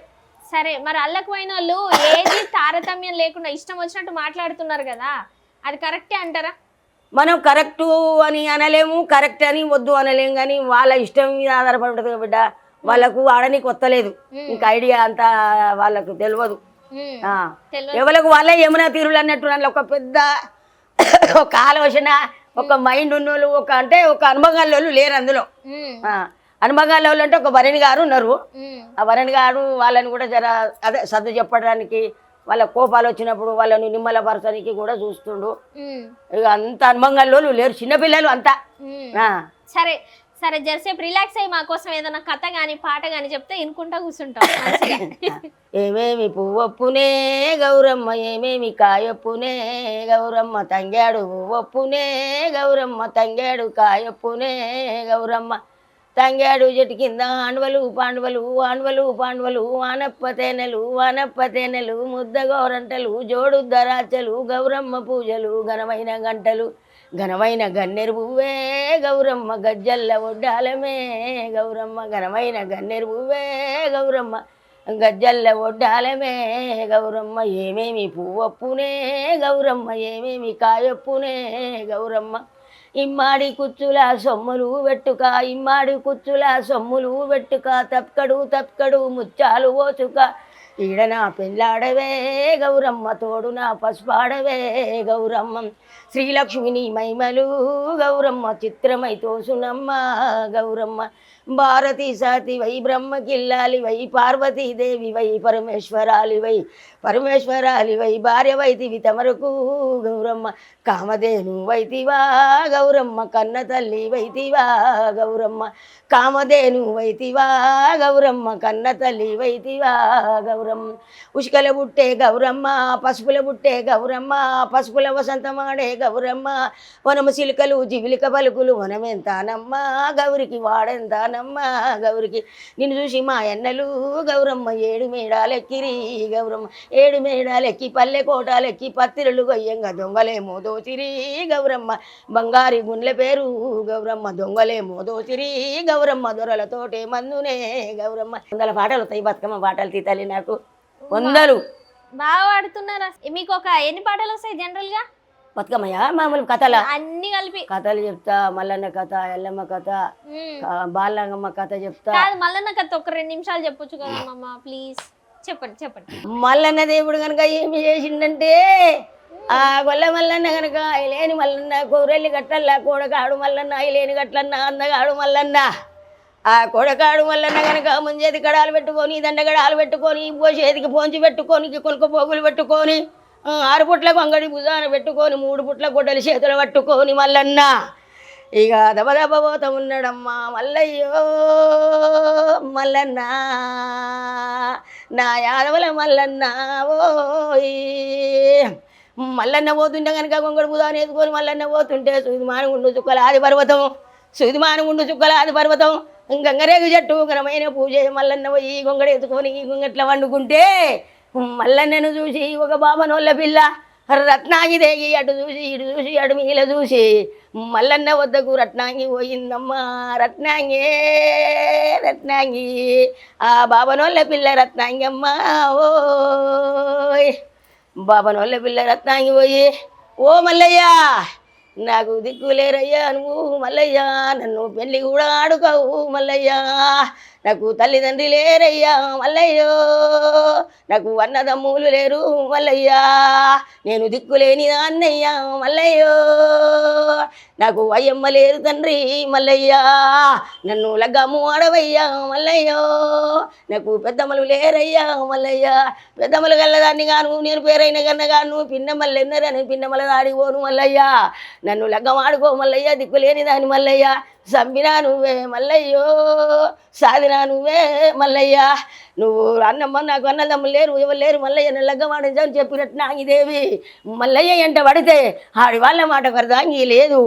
సరే, మరి అల్లకు పోయిన వాళ్ళు ఏది తారతమ్యం లేకుండా ఇష్టం వచ్చినట్టు మాట్లాడుతున్నారు కదా, అది కరెక్టే అంటారా? మనం కరెక్టు అని అనలేము, కరెక్ట్ అని వద్దు అనలేము, కానీ వాళ్ళ ఇష్టం మీద ఆధారపడి ఉంటుంది బిడ్డ. వాళ్ళకు ఆడనీకి వస్తలేదు, ఇంకా ఐడియా అంతా వాళ్ళకు తెలియదు. ఉమ్, ఆ. తెలియదు. ఎవరికి వాళ్ళే యమునా తీరులు అన్నట్టు దాంట్లో ఒక పెద్ద ఒక ఆలోచన, ఒక మైండ్ ఉన్నోళ్ళు, అంటే ఒక అనుభవాలు లేరు అందులో. ఉమ్, అనుభవాలు అంటే ఒక భరణి గారు ఉన్నారు. ఉమ్, ఆ భరణి గారు వాళ్ళని కూడా జర అదే సర్దు చెప్పడానికి, వాళ్ళ కోపాలు వచ్చినప్పుడు వాళ్ళని నిమ్మలపరచడానికి కూడా చూస్తుండు. ఉమ్, ఇక అంత అనుభవాలు లేరు, చిన్నపిల్లలు అంతా. ఉమ్. ఆ. సరే సరే, జరసేపు రిలాక్స్ అయ్యి మా కోసం ఏదైనా కథ గాని పాట గాని చెప్తే ఇనుకుంటా కూర్చుంటాం మంచిగా. ఏమేమి పువ్వొప్పునే గౌరమ్మ, ఏమేమి కాయొప్పునే గౌరమ్మ, తంగాడు పువ్వొప్పునే గౌరమ్మ, తంగాడు కాయొప్పునే గౌరమ్మ, తంగాడు చెట్టు కింద ఆండవలు పాండవలు ఆండవలు పాండవలు, వానప్ప తేనెలు ముద్ద గౌరంటలు, జోడు దరాచలు, గౌరమ్మ పూజలు, ఘనమైన గంటలు, ఘనమైన గన్నేరు పువ్వే గౌరమ్మ, గజ్జల్ల ఒడ్డాలమే గౌరమ్మ, ఘనమైన గన్నేరు పువ్వే గౌరమ్మ, గజ్జల్ల ఒడ్డాలమే గౌరమ్మ, ఏమేమి పువ్వొప్పునే గౌరమ్మ, ఏమేమి కాయొప్పునే గౌరమ్మ, ఇమ్మాడి కుచ్చుల సొమ్ములు పెట్టుక, ఇమ్మాడి కుచ్చుల సొమ్ములు పెట్టుక, తప్కడు ముచ్చాలు ఓచుక, ఈడనా పెళ్ళాడవే గౌరమ్మ, తోడునా పసుపాడవే గౌరమ్మ, శ్రీలక్ష్మిని మైమలు గౌరమ్మ, చిత్రమై తోసునమ్మ గౌరమ్మ, భారతీ సాతి వై బ్రహ్మకిల్లాలి వై, పార్వతీదేవి వై, పరమేశ్వరాలి వై, భార్య వైతివి తమరకు గౌరమ్మ, కామధేను వైతివా గౌరమ్మ, కన్న తల్లి వైతివా గౌరమ్మ, కామధేను వైతివా గౌరమ్మ, కన్న తల్లి వైతివా గౌరమ్మ, ఉష్కల బుట్టే గౌరమ్మ, పసుపుల బుట్టే గౌరమ్మ, పసుపుల వసంతమాడే గౌరమ్మ, వనము సిలుకలు జివిలిక పలుకులు వనమెంతానమ్మ, గౌరికి వాడెంతానమ్మ గౌరికి, నిన్ను చూసి మా ఎన్నలు గౌరమ్మ, ఏడు మేడాలెక్కిరి గౌరమ్మ, ఏడు మేడాలెక్కి పల్లె కోటాలెక్కి పత్తిరలు గొయ్యంగా దొంగలేమో దోచిరి గౌరమ్మ, బంగారి గుండ్ల పేరు గౌరమ్మ, దొంగలేమో దోచిరి గౌరమ్మ, దొరలతోటే మందునే గౌరమ్మ. 100 పాటలు వస్తాయి బతుకమ్మ పాటలు తీతాలి నాకు, 100. బాగా పాడుతున్నారా? మీకు ఒక ఎన్ని పాటలు వస్తాయి జనరల్ గా? బతుకమ్మయ్య మామూలు కథల అన్ని కలిపి కథలు చెప్తా, మల్లన్న కథ, ఎల్లమ్మ కథ, ఉమ్. బాలగమ్మ కథ చెప్తా. కాదు, మల్లన్న కథ ఒక 2 నిమిషాలు చెప్పొచ్చు కదా మమ్మ, ప్లీజ్ చెప్పండి. మల్లన్న దేవుడు కనుక ఏమి చేసిండంటే, ఆ గొల్ల మల్లన్న కనుక ఐలేని మల్లన్న, కోరెల్లి గట్లల్లా కోడకాడు మల్లన్న, ఐలేని గట్లన్న అందగాడు మల్లన్న, ఆ కోడకాడు మల్లన్న కనుక ముంజేది కడాలు పెట్టుకొని, దండగడాలు పెట్టుకొని, చేతికి పోంచి పెట్టుకొని, కొనుక పోగులు పెట్టుకొని, 6 పుట్లకు అంగడి భుజాన పెట్టుకొని, 3 పుట్ల గొడ్డలి చేతులు పట్టుకొని మల్లన్న ఇక దబదబ పోత ఉన్నాడమ్మా మల్లయ్యో మల్లన్న, నా యాదవల మల్లన్న ఓయ్. మల్లన్న పోతుంటే కనుక గొంగడు బుధాన్ని వేసుకొని మల్లన్న పోతుంటే, సూదిమానం ఉండు చుక్కల ఆది పర్వతం, గంగరేగు చెట్టు ఘనమైన పూజ, మల్లన్న పోయి గొంగడు ఎత్తుకొని గొంగట్ల వండుకుంటే, మల్లన్నను చూసి ఒక బాబనోళ్ళ పిల్ల రత్నాంగి దేగి అటు చూసి ఇటు చూసి అటు మీల చూసి మల్లన్న వద్దకు రత్నాంగి పోయిందమ్మా, రత్నాంగి ఆ బాబనోళ్ళ పిల్ల రత్నాంగి అమ్మా ఓయ్, బాబనోళ్ళ పిల్ల రత్నాంగి పోయి, ఓ మల్లయ్య నాకు దిక్కులేరయ్యా నువ్వు మల్లయ్య, నన్ను పెళ్ళి కూడా ఆడుకోవు మల్లయ్య, నాకు తల్లిదండ్రి లేరయ్యా మల్లయ్యో, నాకు అన్నదమ్ములు లేరు మల్లయ్యా, నేను దిక్కులేని అన్నయ్యా మల్లయ్యో, నాకు అయ్యమ్మ లేరు తండ్రి మల్లయ్యా, నన్ను లగ్గము ఆడవయ్యా మల్లయ్యో, నాకు పెద్దమ్మలు లేరయ్యా మల్లయ్యా, పెద్దమ్మలు గల్లదాన్ని గాను నేను పేరైన గన్నగాను, పిన్నమ్మలు ఎన్నరని పిన్నమ్మల దాడిపోను మల్లయ్యా, నన్ను లగ్గం ఆడుకో మల్లయ్య, దిక్కులేని దాని మల్లయ్య, సంబినా నువ్వే మల్లయ్యో సాధినా నువ్వే మల్లయ్య నువ్వు అన్నమ్మ నాకు అన్నదమ్ములు లేరు ఎవరు లేరు మల్లయ్య లగ్గమాడని అని చెప్పినట్టు నాంగిదేవి మల్లయ్య ఎంట పడితే ఆడి వాళ్ళ మాట వరదాంగి లేదు.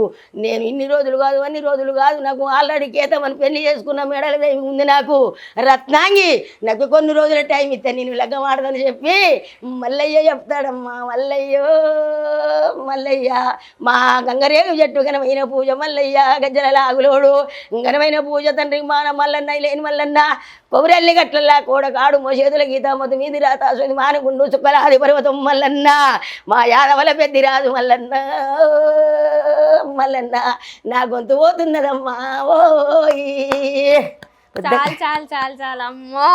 నేను ఇన్ని రోజులు కాదు అన్ని రోజులు కాదు నాకు ఆల్రెడీ కేతమని పెళ్లి చేసుకున్న మెడల దేవి ఉంది నాకు రత్నాంగి నాకు కొన్ని రోజుల టైం ఇస్తే నేను లగ్గమాడదని చెప్పి మల్లయ్య చెప్తాడమ్మా మల్లయ్యో మల్లయ్య మా గంగరేగు చెట్టు ఘనమైన పూజ మల్లయ్య గజ్జల లాగులోడు ఘనమైన పూజ తండ్రి మాన మల్లన్న లేని మల్లన్న కొబ్బరెల్లి గట్లల్లా కోడకాడు మోసేతుల గీత మొదటి మీది రాతాసుది మానగుండు చుక్కలాది పర్వతం మల్లన్న మా యాదవల పెద్దిరాజు మల్లన్న మల్లన్న నా గొంతు పోతున్నదమ్మా ఓ చాలు చాలు చాలు చాలు అమ్మో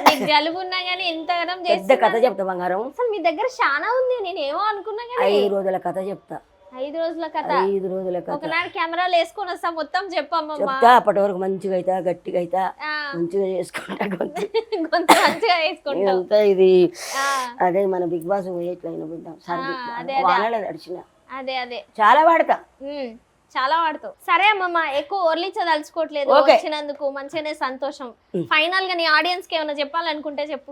నీకు జలుబు ఉన్నా గానీ ఎంత గనం పెద్ద చేస్తున్నా కథ చెప్తా బంగారం. అసలు మీ దగ్గర చాలా ఉంది నేనేమో అనుకున్నా కానీ 5 రోజుల కథ చెప్తా. 5 రోజుల కథ 5 రోజుల కథ ఒకనాడు కెమెరాలు వేసుకొని వస్తా మొత్తం చెప్పమ్మా చెప్తా. అప్పటి వరకు మంచిగా అవుతా గట్టిగా అవుతా మంచిగా చేసుకుంటా గొంతు గొంతు మంచిగా వేసుకుంటాం ఇదంతా ఇది ఆ, అదే మన బిగ్ బాస్ పోయేట్లయినా బిడ్డ సర్ది అదే, వానలో తడిచిన అదే అదే చాలా వాడతా. ఉమ్, చాలా వాడతావు. సరే అమ్మమ్మ ఎక్కువ ఓర్లించదలుచుకోవట్లేదు ఓకే. వచ్చినందుకు మంచిగానే సంతోషం. ఫైనల్ గా నీ ఆడియన్స్ కి ఏమైనా చెప్పాలనుకుంటే చెప్పు.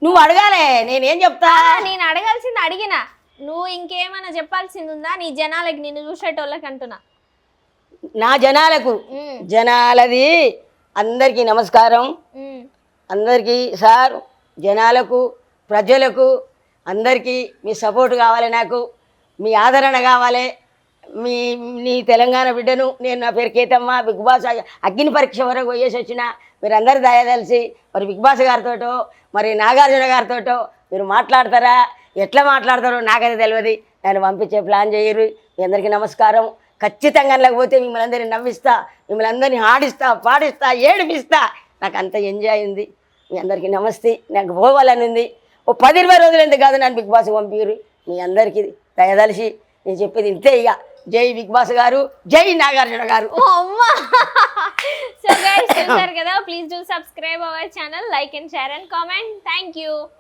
నువ్వు అడగాలే నేనేం చెప్తా. నేను అడగాల్సింది అడిగినా నువ్వు ఇంకేమైనా చెప్పాల్సింది ఉందా నీ జనాలకి నిన్ను చూసేటోళ్ళకి అంటున్నా. నా జనాలకు ఉమ్, జనాలది అందరికీ నమస్కారం. ఉమ్, అందరికీ సార్ జనాలకు ప్రజలకు అందరికీ మీ సపోర్ట్ కావాలి నాకు మీ ఆదరణ కావాలి. నీ తెలంగాణ బిడ్డను నేను నా పేరు కేతమ్మ బిగ్ బాస్ అగ్ని పరీక్ష వరకు పోయేసి వచ్చిన మీరు అందరు దయదలిసి మరి బిగ్ బాస్ గారితోటో మరి నాగార్జున గారితోటో మీరు మాట్లాడతారా ఎట్లా మాట్లాడతారో నాకైతే తెలియదు. నన్ను పంపించే ప్లాన్ చేయరు. మీ అందరికీ నమస్కారం. ఖచ్చితంగా లేకపోతే మిమ్మల్ని అందరినీ నవ్విస్తా మిమ్మల్ని అందరినీ ఆడిస్తా పాడిస్తా ఏడిపిస్తా. నాకు అంత ఎంజాయ్ ఉంది. మీ అందరికీ నమస్తే. నాకు పోవాలని ఉంది. ఓ 10-20 రోజులు ఎందుకు కాదు నన్ను బిగ్ బాస్ పంపిరు. మీ అందరికీ దయదలిసి నేను చెప్పేది ఇంతే ఇక. జై బిగ్ బాస్ గారు జై నాగార్జున గారు. ఓ అమ్మా. సో గైస్ చూసారు కదా, please do subscribe our channel, like and share and comment. Thank you.